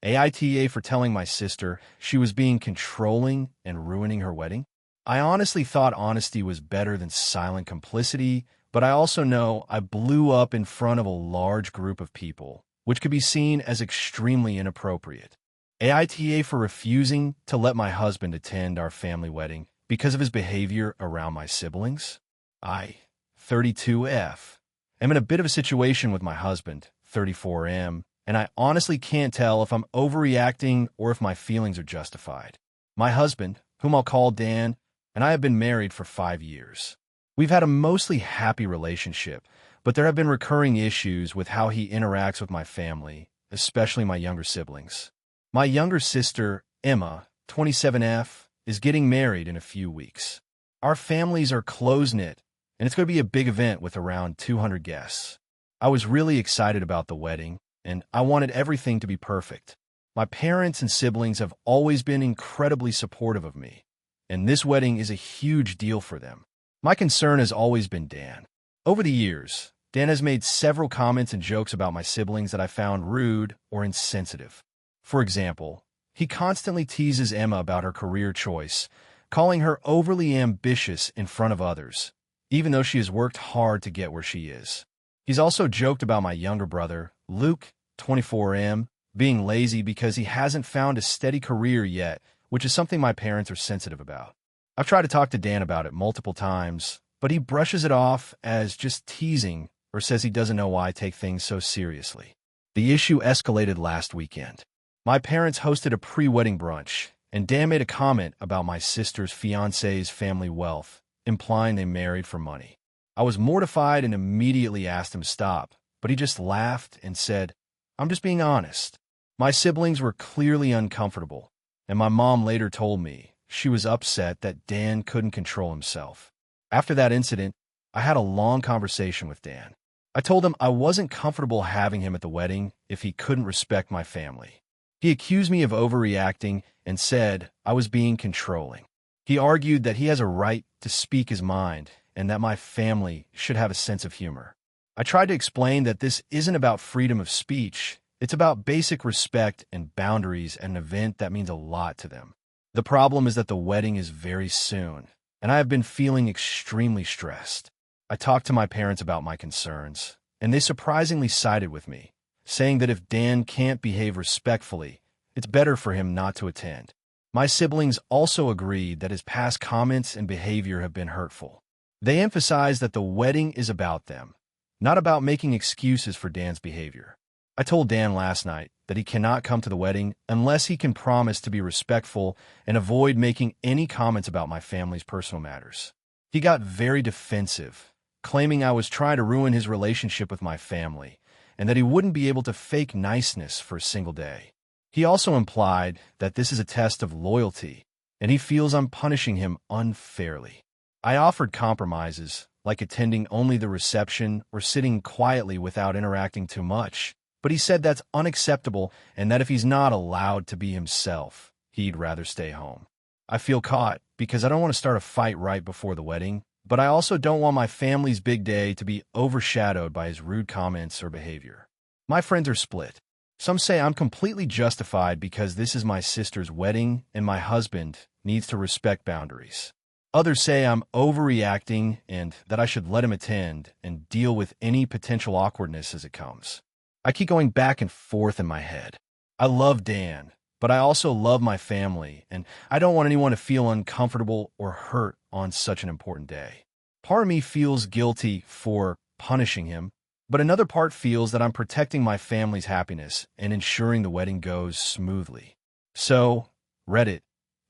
[SPEAKER 1] AITA for telling my sister she was being controlling and ruining her wedding. I honestly thought honesty was better than silent complicity, but I also know I blew up in front of a large group of people, which could be seen as extremely inappropriate. AITA for refusing to let my husband attend our family wedding because of his behavior around my siblings. I, 32F, am in a bit of a situation with my husband, 34M, and I honestly can't tell if I'm overreacting or if my feelings are justified. My husband, whom I'll call Dan, and I have been married for 5 years. We've had a mostly happy relationship, but there have been recurring issues with how he interacts with my family, especially my younger siblings. My younger sister, Emma, 27F, is getting married in a few weeks. Our families are close-knit, and it's going to be a big event with around 200 guests. I was really excited about the wedding, and I wanted everything to be perfect. My parents and siblings have always been incredibly supportive of me, and this wedding is a huge deal for them. My concern has always been Dan. Over the years, Dan has made several comments and jokes about my siblings that I found rude or insensitive. For example, he constantly teases Emma about her career choice, calling her overly ambitious in front of others, even though she has worked hard to get where she is. He's also joked about my younger brother, Luke, 24M, being lazy because he hasn't found a steady career yet, which is something my parents are sensitive about. I've tried to talk to Dan about it multiple times, but he brushes it off as just teasing or says he doesn't know why I take things so seriously. The issue escalated last weekend. My parents hosted a pre-wedding brunch, and Dan made a comment about my sister's fiancé's family wealth, implying they married for money. I was mortified and immediately asked him to stop, but he just laughed and said, "I'm just being honest." My siblings were clearly uncomfortable, and my mom later told me she was upset that Dan couldn't control himself. After that incident, I had a long conversation with Dan. I told him I wasn't comfortable having him at the wedding if he couldn't respect my family. He accused me of overreacting and said I was being controlling. He argued that he has a right to speak his mind and that my family should have a sense of humor. I tried to explain that this isn't about freedom of speech. It's about basic respect and boundaries at an event that means a lot to them. The problem is that the wedding is very soon, and I have been feeling extremely stressed. I talked to my parents about my concerns, and they surprisingly sided with me, saying that if Dan can't behave respectfully, it's better for him not to attend. My siblings also agreed that his past comments and behavior have been hurtful. They emphasized that the wedding is about them, not about making excuses for Dan's behavior. I told Dan last night that he cannot come to the wedding unless he can promise to be respectful and avoid making any comments about my family's personal matters. He got very defensive, claiming I was trying to ruin his relationship with my family and that he wouldn't be able to fake niceness for a single day. He also implied that this is a test of loyalty, and he feels I'm punishing him unfairly. I offered compromises, like attending only the reception or sitting quietly without interacting too much, but he said that's unacceptable and that if he's not allowed to be himself, he'd rather stay home. I feel caught because I don't want to start a fight right before the wedding, but I also don't want my family's big day to be overshadowed by his rude comments or behavior. My friends are split. Some say I'm completely justified because this is my sister's wedding and my husband needs to respect boundaries. Others say I'm overreacting and that I should let him attend and deal with any potential awkwardness as it comes. I keep going back and forth in my head. I love Dan, but I also love my family, and I don't want anyone to feel uncomfortable or hurt on such an important day. Part of me feels guilty for punishing him, but another part feels that I'm protecting my family's happiness and ensuring the wedding goes smoothly. So, Reddit,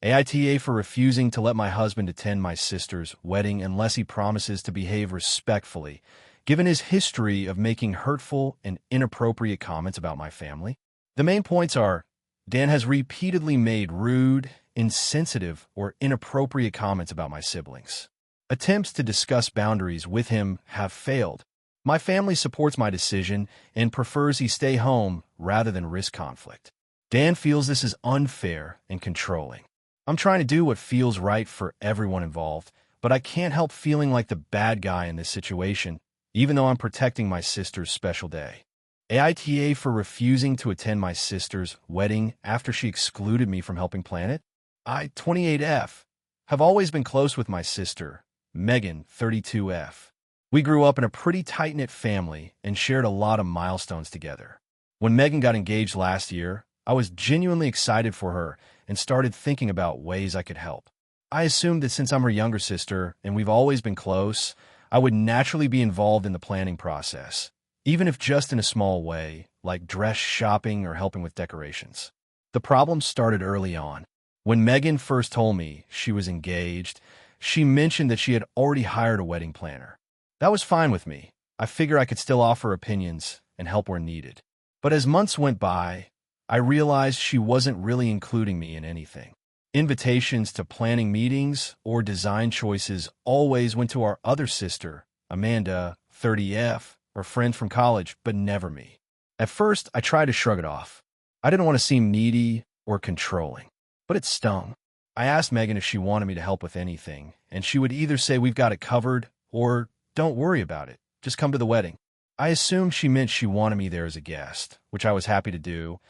[SPEAKER 1] AITA for refusing to let my husband attend my sister's wedding unless he promises to behave respectfully, given his history of making hurtful and inappropriate comments about my family. The main points are, Dan has repeatedly made rude, insensitive, or inappropriate comments about my siblings. Attempts to discuss boundaries with him have failed. My family supports my decision and prefers he stay home rather than risk conflict. Dan feels this is unfair and controlling. I'm trying to do what feels right for everyone involved, but I can't help feeling like the bad guy in this situation, even though I'm protecting my sister's special day. AITA for refusing to attend my sister's wedding after she excluded me from helping plan it. I, 28F, have always been close with my sister, Megan, 32F. We grew up in a pretty tight-knit family and shared a lot of milestones together. When Megan got engaged last year, I was genuinely excited for her and started thinking about ways I could help. I assumed that since I'm her younger sister and we've always been close, I would naturally be involved in the planning process, even if just in a small way, like dress shopping or helping with decorations. The problem started early on. When Megan first told me she was engaged, she mentioned that she had already hired a wedding planner. That was fine with me. I figured I could still offer opinions and help where needed. But as months went by, I realized she wasn't really including me in anything. Invitations to planning meetings or design choices always went to our other sister, Amanda, 30F, or friends from college, but never me. At first, I tried to shrug it off. I didn't want to seem needy or controlling, but it stung. I asked Megan if she wanted me to help with anything, and she would either say we've got it covered or don't worry about it, just come to the wedding. I assumed she meant she wanted me there as a guest, which I was happy to do,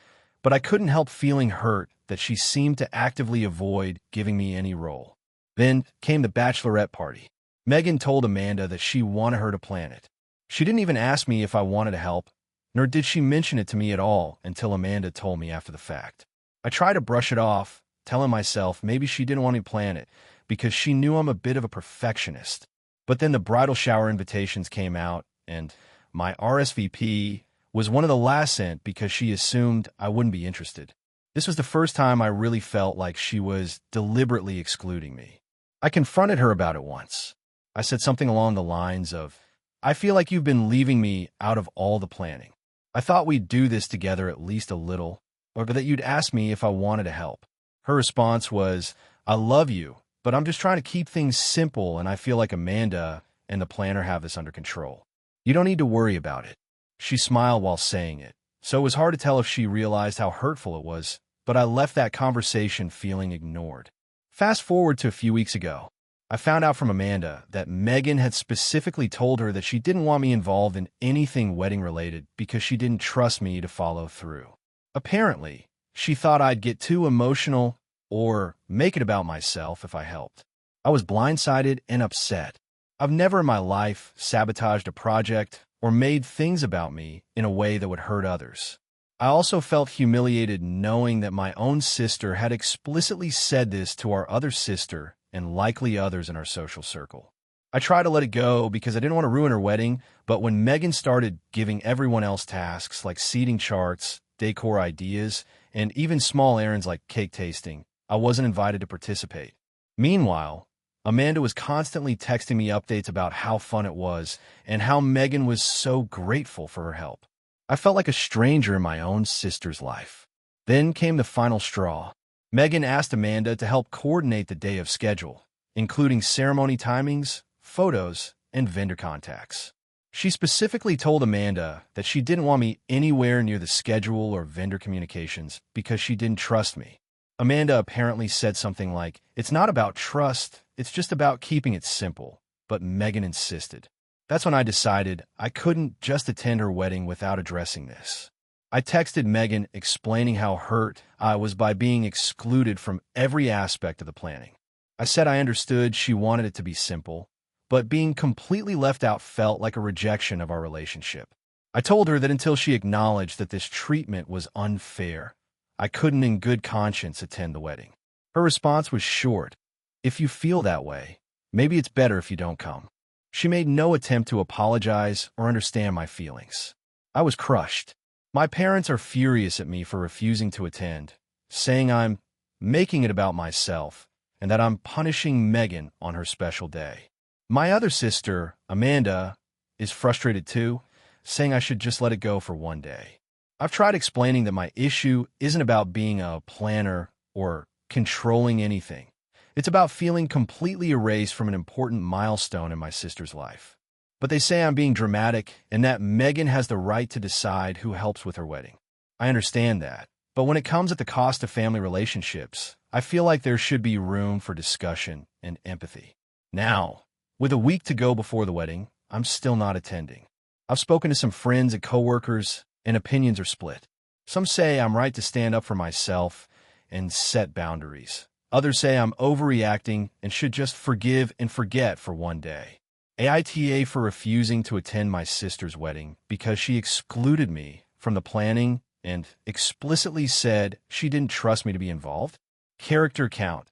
[SPEAKER 1] but I couldn't help feeling hurt that she seemed to actively avoid giving me any role. Then came the bachelorette party. Megan told Amanda that she wanted her to plan it. She didn't even ask me if I wanted to help, nor did she mention it to me at all until Amanda told me after the fact. I tried to brush it off, telling myself maybe she didn't want me to plan it because she knew I'm a bit of a perfectionist. But then the bridal shower invitations came out, and my RSVP was one of the last sent because she assumed I wouldn't be interested. This was the first time I really felt like she was deliberately excluding me. I confronted her about it once. I said something along the lines of, "I feel like you've been leaving me out of all the planning. I thought we'd do this together at least a little, or that you'd ask me if I wanted to help." Her response was, "I love you, but I'm just trying to keep things simple, and I feel like Amanda and the planner have this under control. You don't need to worry about it." She smiled while saying it, so it was hard to tell if she realized how hurtful it was, but I left that conversation feeling ignored. Fast forward to a few weeks ago. I found out from Amanda that Megan had specifically told her that she didn't want me involved in anything wedding-related because she didn't trust me to follow through. Apparently, she thought I'd get too emotional or make it about myself if I helped. I was blindsided and upset. I've never in my life sabotaged a project or made things about me in a way that would hurt others. I also felt humiliated knowing that my own sister had explicitly said this to our other sister and likely others in our social circle. I tried to let it go because I didn't want to ruin her wedding, but when Megan started giving everyone else tasks like seating charts, decor ideas, and even small errands like cake tasting, I wasn't invited to participate. Meanwhile, Amanda was constantly texting me updates about how fun it was and how Megan was so grateful for her help. I felt like a stranger in my own sister's life. Then came the final straw. Megan asked Amanda to help coordinate the day of schedule, including ceremony timings, photos, and vendor contacts. She specifically told Amanda that she didn't want me anywhere near the schedule or vendor communications because she didn't trust me. Amanda apparently said something like, "It's not about trust, it's just about keeping it simple," but Megan insisted. That's when I decided I couldn't just attend her wedding without addressing this. I texted Megan explaining how hurt I was by being excluded from every aspect of the planning. I said I understood she wanted it to be simple, but being completely left out felt like a rejection of our relationship. I told her that until she acknowledged that this treatment was unfair, I couldn't in good conscience attend the wedding. Her response was short. "If you feel that way, maybe it's better if you don't come." She made no attempt to apologize or understand my feelings. I was crushed. My parents are furious at me for refusing to attend, saying I'm making it about myself and that I'm punishing Megan on her special day. My other sister, Amanda, is frustrated too, saying I should just let it go for one day. I've tried explaining that my issue isn't about being a planner or controlling anything. It's about feeling completely erased from an important milestone in my sister's life. But they say I'm being dramatic and that Megan has the right to decide who helps with her wedding. I understand that. But when it comes at the cost of family relationships, I feel like there should be room for discussion and empathy. Now, with a week to go before the wedding, I'm still not attending. I've spoken to some friends and coworkers, and opinions are split. Some say I'm right to stand up for myself and set boundaries. Others say I'm overreacting and should just forgive and forget for one day. AITA for refusing to attend my sister's wedding because she excluded me from the planning and explicitly said she didn't trust me to be involved. Character count,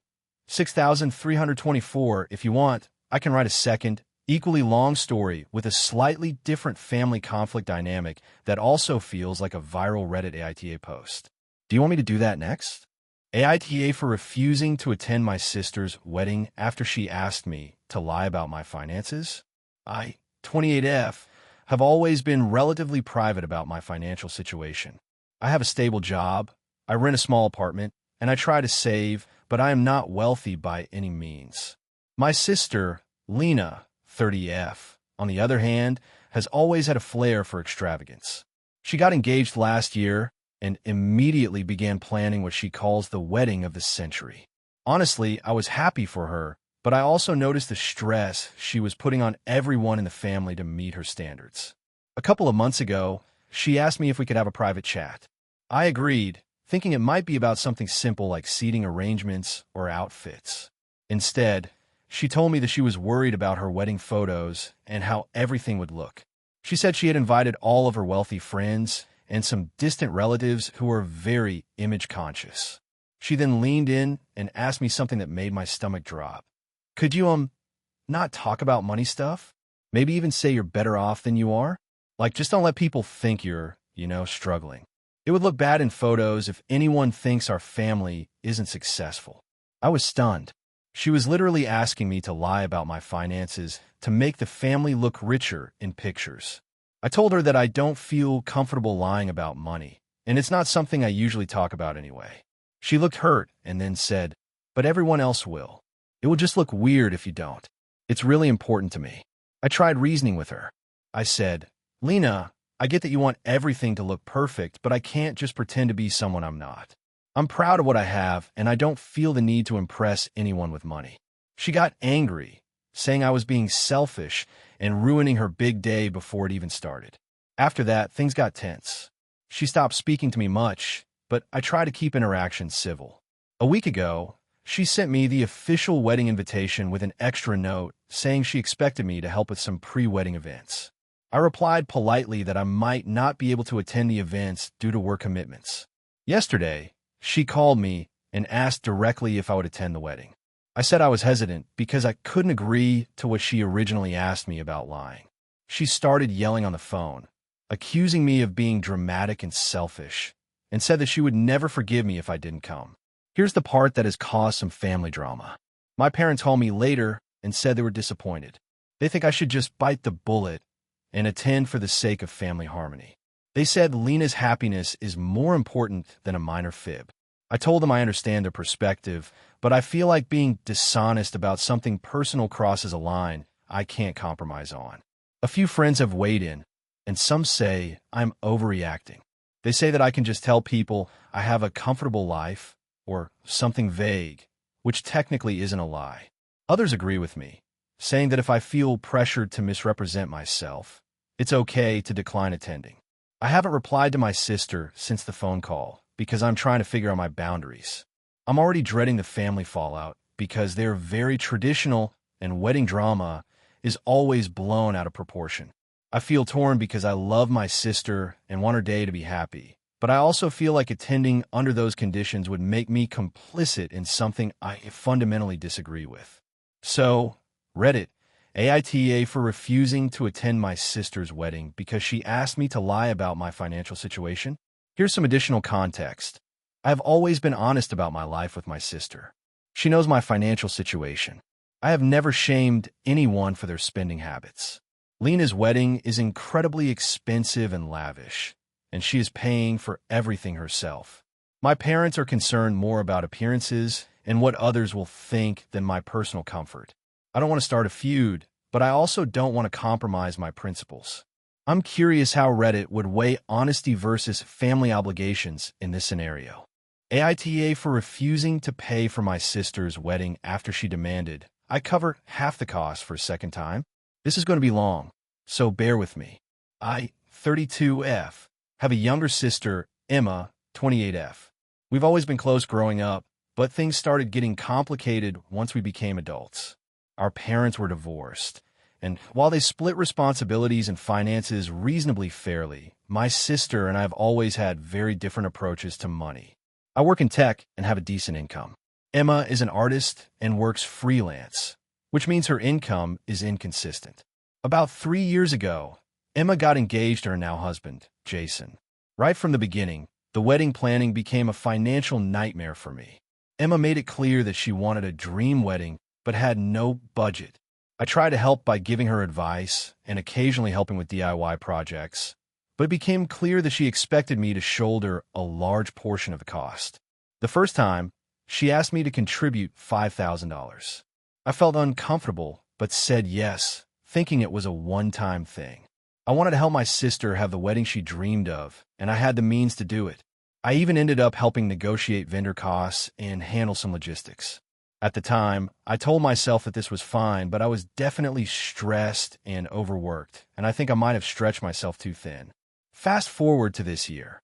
[SPEAKER 1] 6,324. If you want, I can write a second, equally long story with a slightly different family conflict dynamic that also feels like a viral Reddit AITA post. Do you want me to do that next? AITA for refusing to attend my sister's wedding after she asked me to lie about my finances. I, 28F, have always been relatively private about my financial situation. I have a stable job, I rent a small apartment, and I try to save, but I am not wealthy by any means. My sister, Lena, 30F, on the other hand, has always had a flair for extravagance. She got engaged last year and immediately began planning what she calls the wedding of the century. Honestly, I was happy for her, but I also noticed the stress she was putting on everyone in the family to meet her standards. A couple of months ago, she asked me if we could have a private chat. I agreed, thinking it might be about something simple like seating arrangements or outfits. Instead, she told me that she was worried about her wedding photos and how everything would look. She said she had invited all of her wealthy friends and some distant relatives who were very image conscious. She then leaned in and asked me something that made my stomach drop. Could you, not talk about money stuff? Maybe even say you're better off than you are? Like, just don't let people think you're, struggling. It would look bad in photos if anyone thinks our family isn't successful. I was stunned. She was literally asking me to lie about my finances to make the family look richer in pictures. I told her that I don't feel comfortable lying about money, and it's not something I usually talk about anyway. She looked hurt and then said, "But everyone else will. It will just look weird if you don't. It's really important to me." I tried reasoning with her. I said, "Lena, I get that you want everything to look perfect, but I can't just pretend to be someone I'm not. I'm proud of what I have, and I don't feel the need to impress anyone with money." She got angry, saying I was being selfish and ruining her big day before it even started. After that, things got tense. She stopped speaking to me much, but I try to keep interactions civil. A week ago, she sent me the official wedding invitation with an extra note saying she expected me to help with some pre-wedding events. I replied politely that I might not be able to attend the events due to work commitments. Yesterday, she called me and asked directly if I would attend the wedding. I said I was hesitant because I couldn't agree to what she originally asked me about lying. She started yelling on the phone, accusing me of being dramatic and selfish, and said that she would never forgive me if I didn't come. Here's the part that has caused some family drama. My parents called me later and said they were disappointed. They think I should just bite the bullet and attend for the sake of family harmony. They said Lena's happiness is more important than a minor fib. I told them I understand their perspective, but I feel like being dishonest about something personal crosses a line I can't compromise on. A few friends have weighed in, and some say I'm overreacting. They say that I can just tell people I have a comfortable life or something vague, which technically isn't a lie. Others agree with me, saying that if I feel pressured to misrepresent myself, it's okay to decline attending. I haven't replied to my sister since the phone call because I'm trying to figure out my boundaries. I'm already dreading the family fallout because they're very traditional and wedding drama is always blown out of proportion. I feel torn because I love my sister and want her day to be happy, but I also feel like attending under those conditions would make me complicit in something I fundamentally disagree with. So, Reddit, AITA for refusing to attend my sister's wedding because she asked me to lie about my financial situation. Here's some additional context. I've always been honest about my life with my sister. She knows my financial situation. I have never shamed anyone for their spending habits. Lena's wedding is incredibly expensive and lavish, and she is paying for everything herself. My parents are concerned more about appearances and what others will think than my personal comfort. I don't want to start a feud, but I also don't want to compromise my principles. I'm curious how Reddit would weigh honesty versus family obligations in this scenario. AITA for refusing to pay for my sister's wedding after she demanded I cover half the cost for a second time. This is going to be long, so bear with me. I, 32F, have a younger sister, Emma, 28F. We've always been close growing up, but things started getting complicated once we became adults. Our parents were divorced, and while they split responsibilities and finances reasonably fairly, my sister and I have always had very different approaches to money. I work in tech and have a decent income. Emma is an artist and works freelance, which means her income is inconsistent. About 3 years ago, Emma got engaged to her now husband, Jason. Right from the beginning, the wedding planning became a financial nightmare for me. Emma made it clear that she wanted a dream wedding but had no budget. I tried to help by giving her advice and occasionally helping with DIY projects, but it became clear that she expected me to shoulder a large portion of the cost. The first time, she asked me to contribute $5,000. I felt uncomfortable, but said yes, thinking it was a one-time thing. I wanted to help my sister have the wedding she dreamed of, and I had the means to do it. I even ended up helping negotiate vendor costs and handle some logistics. At the time, I told myself that this was fine, but I was definitely stressed and overworked, and I think I might have stretched myself too thin. Fast forward to this year.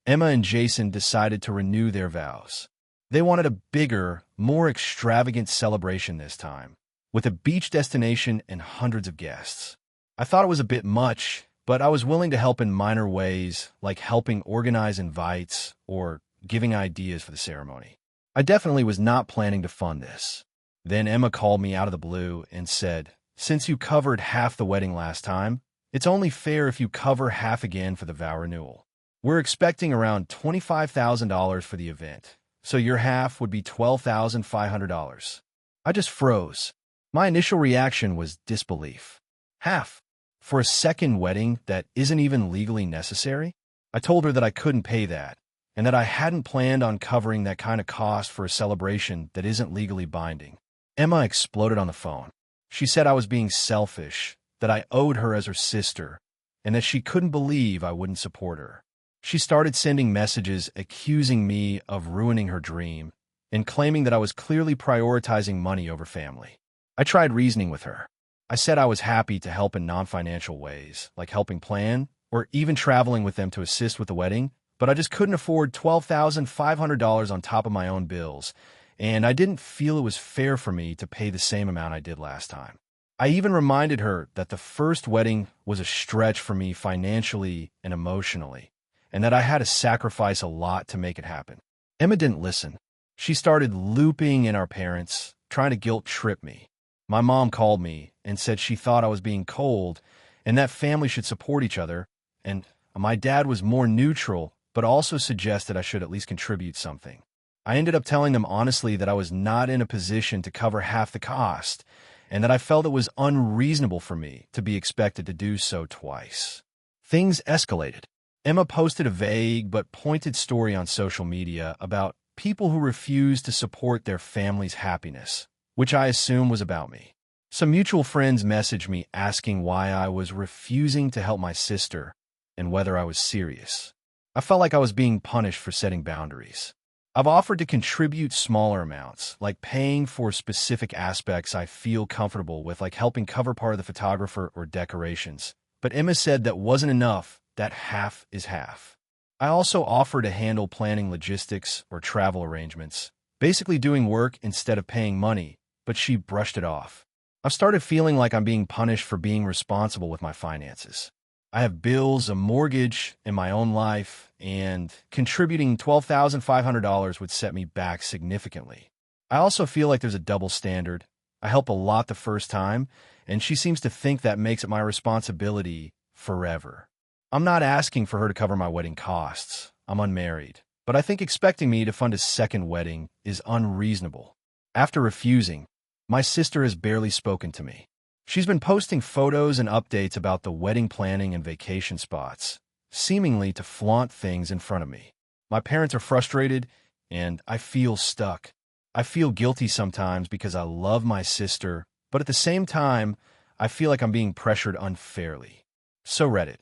[SPEAKER 1] Emma and Jason decided to renew their vows. They wanted a bigger, more extravagant celebration this time, with a beach destination and hundreds of guests. I thought it was a bit much, but I was willing to help in minor ways, like helping organize invites or giving ideas for the ceremony. I definitely was not planning to fund this. Then Emma called me out of the blue and said, "Since you covered half the wedding last time, it's only fair if you cover half again for the vow renewal. We're expecting around $25,000 for the event, so your half would be $12,500. I just froze. My initial reaction was disbelief. Half? For a second wedding that isn't even legally necessary? I told her that I couldn't pay that, and that I hadn't planned on covering that kind of cost for a celebration that isn't legally binding. Emma exploded on the phone. She said I was being selfish, that I owed her as her sister, and that she couldn't believe I wouldn't support her. She started sending messages accusing me of ruining her dream and claiming that I was clearly prioritizing money over family. I tried reasoning with her. I said I was happy to help in non-financial ways, like helping plan or even traveling with them to assist with the wedding, but I just couldn't afford $12,500 on top of my own bills, and I didn't feel it was fair for me to pay the same amount I did last time. I even reminded her that the first wedding was a stretch for me financially and emotionally, and that I had to sacrifice a lot to make it happen. Emma didn't listen. She started looping in our parents, trying to guilt trip me. My mom called me and said she thought I was being cold and that family should support each other, and my dad was more neutral, but also suggested I should at least contribute something. I ended up telling them honestly that I was not in a position to cover half the cost, and that I felt it was unreasonable for me to be expected to do so twice. Things escalated. Emma posted a vague but pointed story on social media about people who refused to support their family's happiness, which I assume was about me. Some mutual friends messaged me asking why I was refusing to help my sister and whether I was serious. I felt like I was being punished for setting boundaries. I've offered to contribute smaller amounts, like paying for specific aspects I feel comfortable with, like helping cover part of the photographer or decorations. But Emma said that wasn't enough, that half is half. I also offered to handle planning logistics or travel arrangements, basically doing work instead of paying money, but she brushed it off. I've started feeling like I'm being punished for being responsible with my finances. I have bills, a mortgage, in my own life, and contributing $12,500 would set me back significantly. I also feel like there's a double standard. I help a lot the first time, and she seems to think that makes it my responsibility forever. I'm not asking for her to cover my wedding costs. I'm unmarried. But I think expecting me to fund a second wedding is unreasonable. After refusing, my sister has barely spoken to me. She's been posting photos and updates about the wedding planning and vacation spots, seemingly to flaunt things in front of me. My parents are frustrated, and I feel stuck. I feel guilty sometimes because I love my sister, but at the same time, I feel like I'm being pressured unfairly. So Reddit.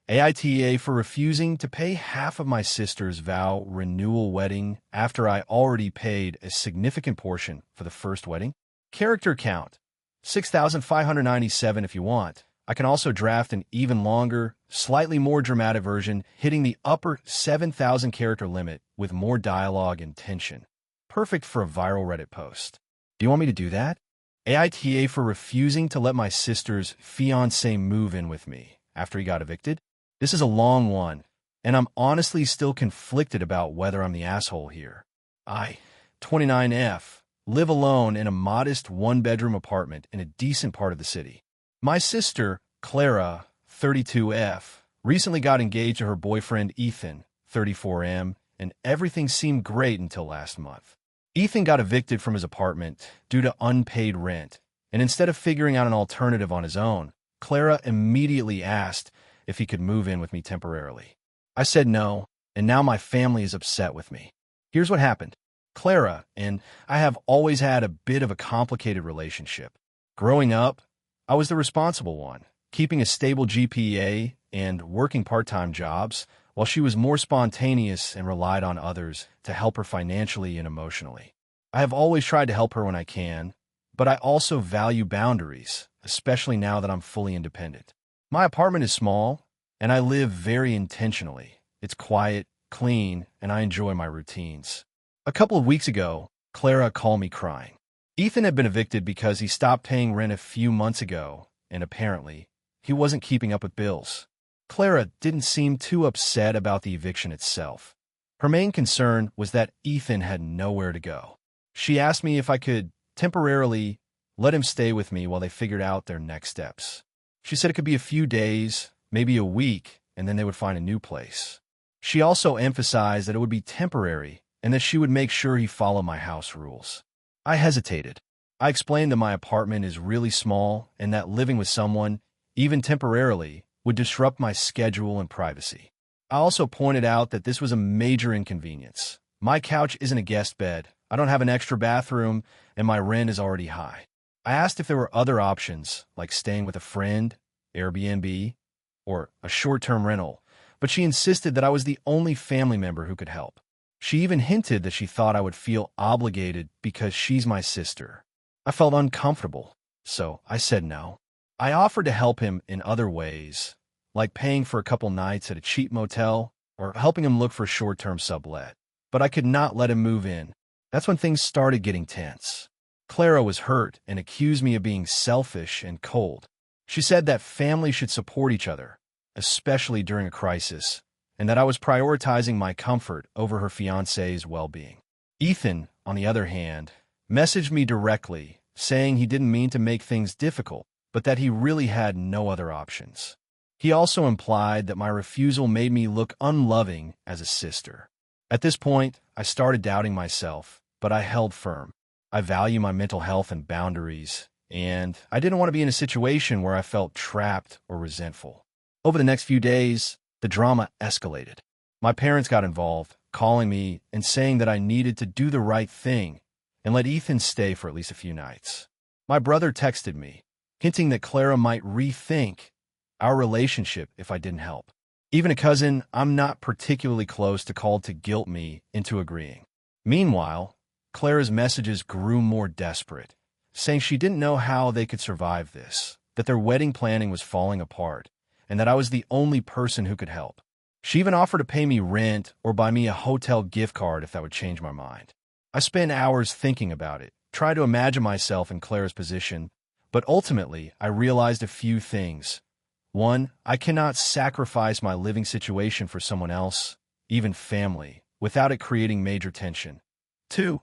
[SPEAKER 1] AITA for refusing to pay half of my sister's vow renewal wedding after I already paid a significant portion for the first wedding. Character count. 6,597 if you want. I can also draft an even longer, slightly more dramatic version, hitting the upper 7,000 character limit with more dialogue and tension. Perfect for a viral Reddit post. Do you want me to do that? AITA for refusing to let my sister's fiancé move in with me after he got evicted? This is a long one, and I'm honestly still conflicted about whether I'm the asshole here. I, 29F, live alone in a modest one-bedroom apartment in a decent part of the city. My sister, Clara, 32F, recently got engaged to her boyfriend, Ethan, 34M, and everything seemed great until last month. Ethan got evicted from his apartment due to unpaid rent, and instead of figuring out an alternative on his own, Clara immediately asked if he could move in with me temporarily. I said no, and now my family is upset with me. Here's what happened. Clara and I have always had a bit of a complicated relationship. Growing up, I was the responsible one, keeping a stable GPA and working part-time jobs, while she was more spontaneous and relied on others to help her financially and emotionally. I have always tried to help her when I can, but I also value boundaries, especially now that I'm fully independent. My apartment is small, and I live very intentionally. It's quiet, clean, and I enjoy my routines. A couple of weeks ago, Clara called me crying. Ethan had been evicted because he stopped paying rent a few months ago, and apparently, he wasn't keeping up with bills. Clara didn't seem too upset about the eviction itself. Her main concern was that Ethan had nowhere to go. She asked me if I could temporarily let him stay with me while they figured out their next steps. She said it could be a few days, maybe a week, and then they would find a new place. She also emphasized that it would be temporary and that she would make sure he followed my house rules. I hesitated. I explained that my apartment is really small and that living with someone, even temporarily, would disrupt my schedule and privacy. I also pointed out that this was a major inconvenience. My couch isn't a guest bed, I don't have an extra bathroom, and my rent is already high. I asked if there were other options, like staying with a friend, Airbnb, or a short-term rental, but she insisted that I was the only family member who could help. She even hinted that she thought I would feel obligated because she's my sister. I felt uncomfortable, so I said no. I offered to help him in other ways, like paying for a couple nights at a cheap motel or helping him look for a short-term sublet, but I could not let him move in. That's when things started getting tense. Clara was hurt and accused me of being selfish and cold. She said that families should support each other, especially during a crisis, and that I was prioritizing my comfort over her fiancé's well-being. Ethan, on the other hand, messaged me directly, saying he didn't mean to make things difficult, but that he really had no other options. He also implied that my refusal made me look unloving as a sister. At this point, I started doubting myself, but I held firm. I value my mental health and boundaries, and I didn't want to be in a situation where I felt trapped or resentful. Over the next few days, the drama escalated. My parents got involved, calling me and saying that I needed to do the right thing and let Ethan stay for at least a few nights. My brother texted me, hinting that Clara might rethink our relationship if I didn't help. Even a cousin I'm not particularly close to called to guilt me into agreeing. Meanwhile, Clara's messages grew more desperate, saying she didn't know how they could survive this, that their wedding planning was falling apart, and that I was the only person who could help. She even offered to pay me rent or buy me a hotel gift card if that would change my mind. I spent hours thinking about it, tried to imagine myself in Clara's position, but ultimately I realized a few things. 1, I cannot sacrifice my living situation for someone else, even family, without it creating major tension. 2,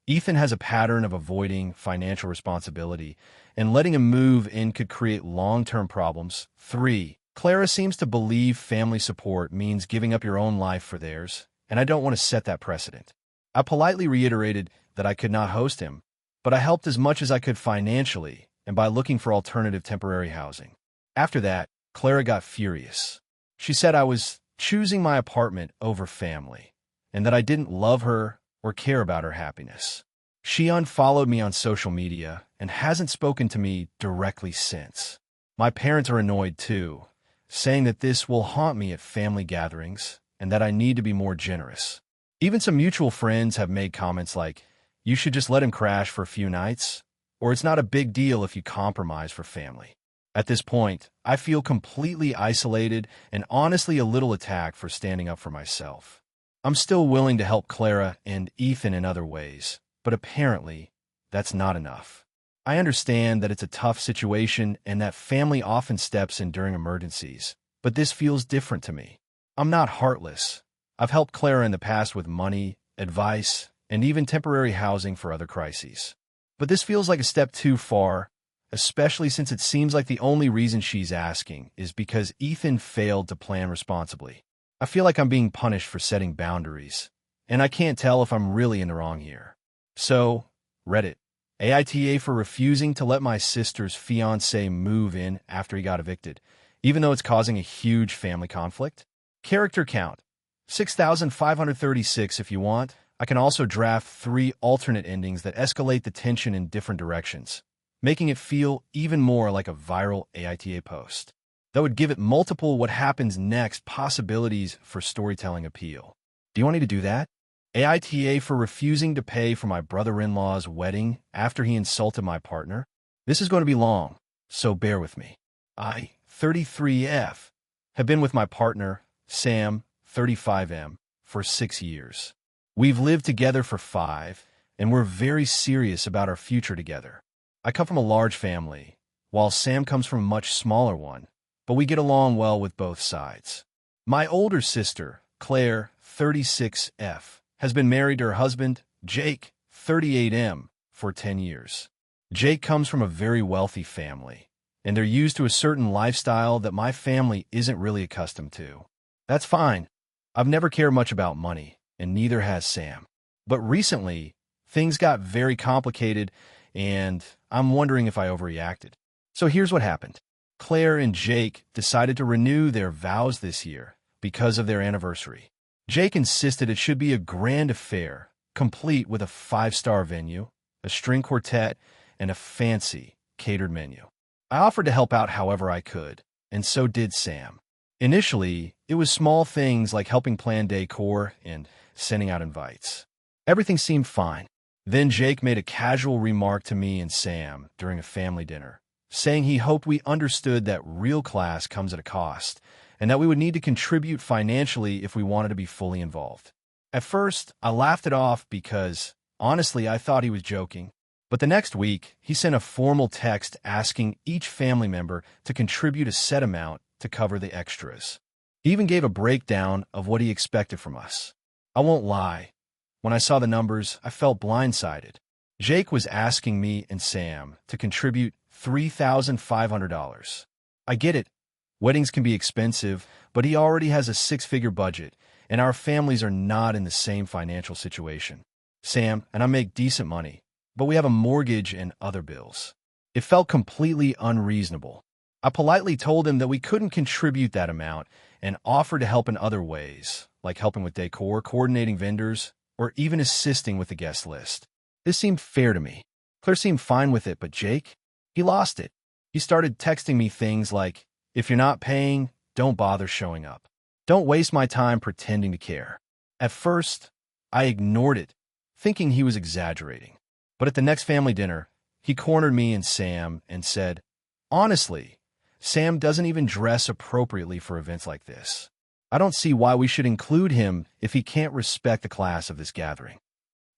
[SPEAKER 1] Ethan has a pattern of avoiding financial responsibility, and letting him move in could create long-term problems. 3, Clara seems to believe family support means giving up your own life for theirs, and I don't want to set that precedent. I politely reiterated that I could not host him, but I helped as much as I could financially and by looking for alternative temporary housing. After that, Clara got furious. She said I was choosing my apartment over family, and that I didn't love her or care about her happiness. She unfollowed me on social media and hasn't spoken to me directly since. My parents are annoyed too, saying that this will haunt me at family gatherings and that I need to be more generous. Even some mutual friends have made comments like, "You should just let him crash for a few nights," or "It's not a big deal if you compromise for family." At this point, I feel completely isolated and honestly a little attacked for standing up for myself. I'm still willing to help Clara and Ethan in other ways, but apparently, that's not enough. I understand that it's a tough situation and that family often steps in during emergencies, but this feels different to me. I'm not heartless. I've helped Clara in the past with money, advice, and even temporary housing for other crises. But this feels like a step too far, especially since it seems like the only reason she's asking is because Ethan failed to plan responsibly. I feel like I'm being punished for setting boundaries, and I can't tell if I'm really in the wrong here. So, Reddit, AITA for refusing to let my sister's fiancé move in after he got evicted, even though it's causing a huge family conflict. Character count, 6,536 if you want. I can also draft 3 alternate endings that escalate the tension in different directions, making it feel even more like a viral AITA post. That would give it multiple what happens next possibilities for storytelling appeal. Do you want me to do that? AITA for refusing to pay for my brother-in-law's wedding after he insulted my partner? This is going to be long, so bear with me. I, 33F, have been with my partner, Sam, 35M, for 6 years. We've lived together for 5, and we're very serious about our future together. I come from a large family, while Sam comes from a much smaller one, but we get along well with both sides. My older sister, Claire, 36F, has been married to her husband, Jake, 38M, for 10 years. Jake comes from a very wealthy family, and they're used to a certain lifestyle that my family isn't really accustomed to. That's fine. I've never cared much about money, and neither has Sam. But recently, things got very complicated, and I'm wondering if I overreacted. So here's what happened. Claire and Jake decided to renew their vows this year because of their anniversary. Jake insisted it should be a grand affair, complete with a 5-star venue, a string quartet, and a fancy, catered menu. I offered to help out however I could, and so did Sam. Initially, it was small things like helping plan decor and sending out invites. Everything seemed fine. Then Jake made a casual remark to me and Sam during a family dinner, saying he hoped we understood that real class comes at a cost, and that we would need to contribute financially if we wanted to be fully involved. At first, I laughed it off because, honestly, I thought he was joking. But the next week, he sent a formal text asking each family member to contribute a set amount to cover the extras. He even gave a breakdown of what he expected from us. I won't lie. When I saw the numbers, I felt blindsided. Jake was asking me and Sam to contribute $3,500. I get it. Weddings can be expensive, but he already has a 6-figure budget, and our families are not in the same financial situation. Sam and I make decent money, but we have a mortgage and other bills. It felt completely unreasonable. I politely told him that we couldn't contribute that amount and offered to help in other ways, like helping with decor, coordinating vendors, or even assisting with the guest list. This seemed fair to me. Claire seemed fine with it, but Jake? He lost it. He started texting me things like, "If you're not paying, don't bother showing up. Don't waste my time pretending to care." At first, I ignored it, thinking he was exaggerating. But at the next family dinner, he cornered me and Sam and said, "Honestly, Sam doesn't even dress appropriately for events like this. I don't see why we should include him if he can't respect the class of this gathering."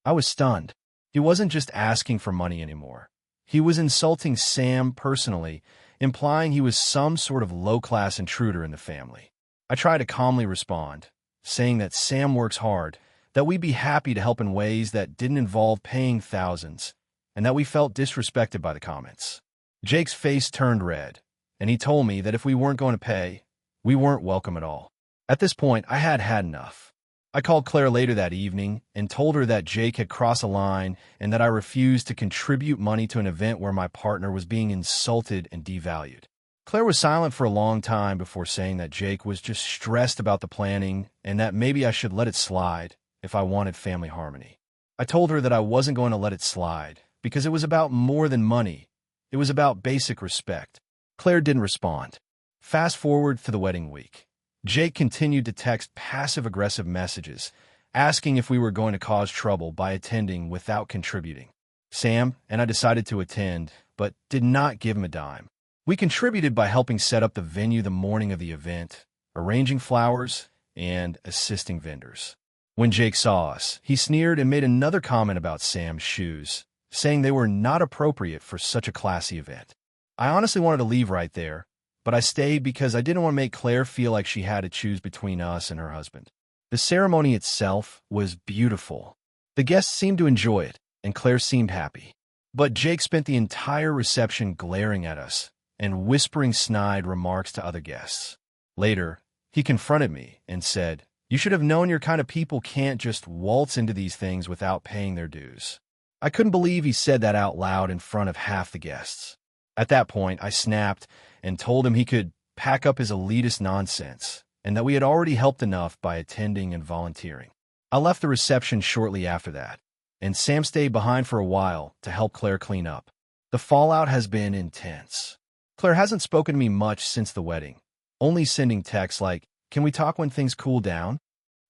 [SPEAKER 1] I was stunned. He wasn't just asking for money anymore. He was insulting Sam personally, implying he was some sort of low-class intruder in the family. I tried to calmly respond, saying that Sam works hard, that we'd be happy to help in ways that didn't involve paying thousands, and that we felt disrespected by the comments. Jake's face turned red, and he told me that if we weren't going to pay, we weren't welcome at all. At this point, I had had enough. I called Claire later that evening and told her that Jake had crossed a line and that I refused to contribute money to an event where my partner was being insulted and devalued. Claire was silent for a long time before saying that Jake was just stressed about the planning and that maybe I should let it slide if I wanted family harmony. I told her that I wasn't going to let it slide because it was about more than money. It was about basic respect. Claire didn't respond. Fast forward to the wedding week. Jake continued to text passive-aggressive messages, asking if we were going to cause trouble by attending without contributing. Sam and I decided to attend, but did not give him a dime. We contributed by helping set up the venue the morning of the event, arranging flowers, and assisting vendors. When Jake saw us, he sneered and made another comment about Sam's shoes, saying they were not appropriate for such a classy event. I honestly wanted to leave right there, but I stayed because I didn't want to make Claire feel like she had to choose between us and her husband. The ceremony itself was beautiful. The guests seemed to enjoy it, and Claire seemed happy. But Jake spent the entire reception glaring at us and whispering snide remarks to other guests. Later, he confronted me and said, "You should have known your kind of people can't just waltz into these things without paying their dues." I couldn't believe he said that out loud in front of half the guests. At that point, I snapped and told him he could pack up his elitist nonsense and that we had already helped enough by attending and volunteering. I left the reception shortly after that, and Sam stayed behind for a while to help Claire clean up. The fallout has been intense. Claire hasn't spoken to me much since the wedding, only sending texts like, "Can we talk when things cool down?"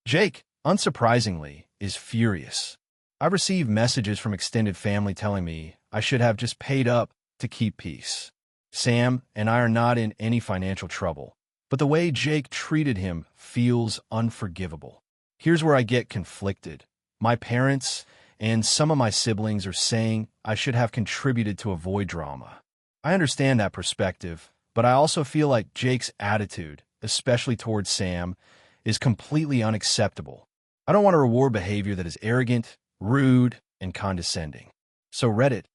[SPEAKER 1] Jake, unsurprisingly, is furious. I've received messages from extended family telling me I should have just paid up to keep peace. Sam and I are not in any financial trouble, but the way Jake treated him feels unforgivable. Here's where I get conflicted. My parents and some of my siblings are saying I should have contributed to avoid drama. I understand that perspective, but I also feel like Jake's attitude, especially towards Sam, is completely unacceptable. I don't want to reward behavior that is arrogant, rude, and condescending. So Reddit,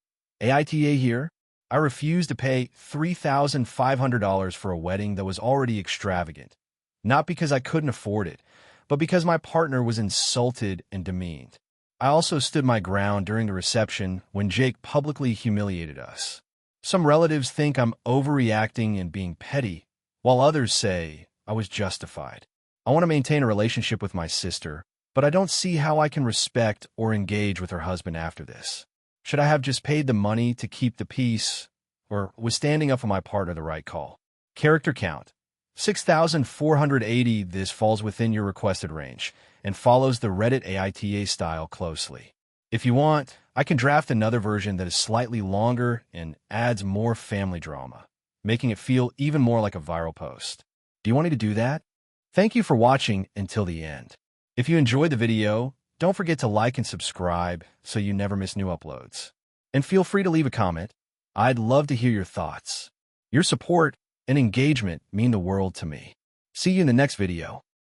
[SPEAKER 1] AITA here, I refuse to pay $3,500 for a wedding that was already extravagant. Not because I couldn't afford it, but because my partner was insulted and demeaned. I also stood my ground during the reception when Jake publicly humiliated us. Some relatives think I'm overreacting and being petty, while others say I was justified. I want to maintain a relationship with my sister, but I don't see how I can respect or engage with her husband after this. Should I have just paid the money to keep the peace, or was standing up for my partner the right call? Character count, 6,480. This falls within your requested range and follows the Reddit AITA style closely. If you want, I can draft another version that is slightly longer and adds more family drama, making it feel even more like a viral post. Do you want me to do that? Thank you for watching until the end. If you enjoyed the video, don't forget to like and subscribe so you never miss new uploads. And feel free to leave a comment. I'd love to hear your thoughts. Your support and engagement mean the world to me. See you in the next video.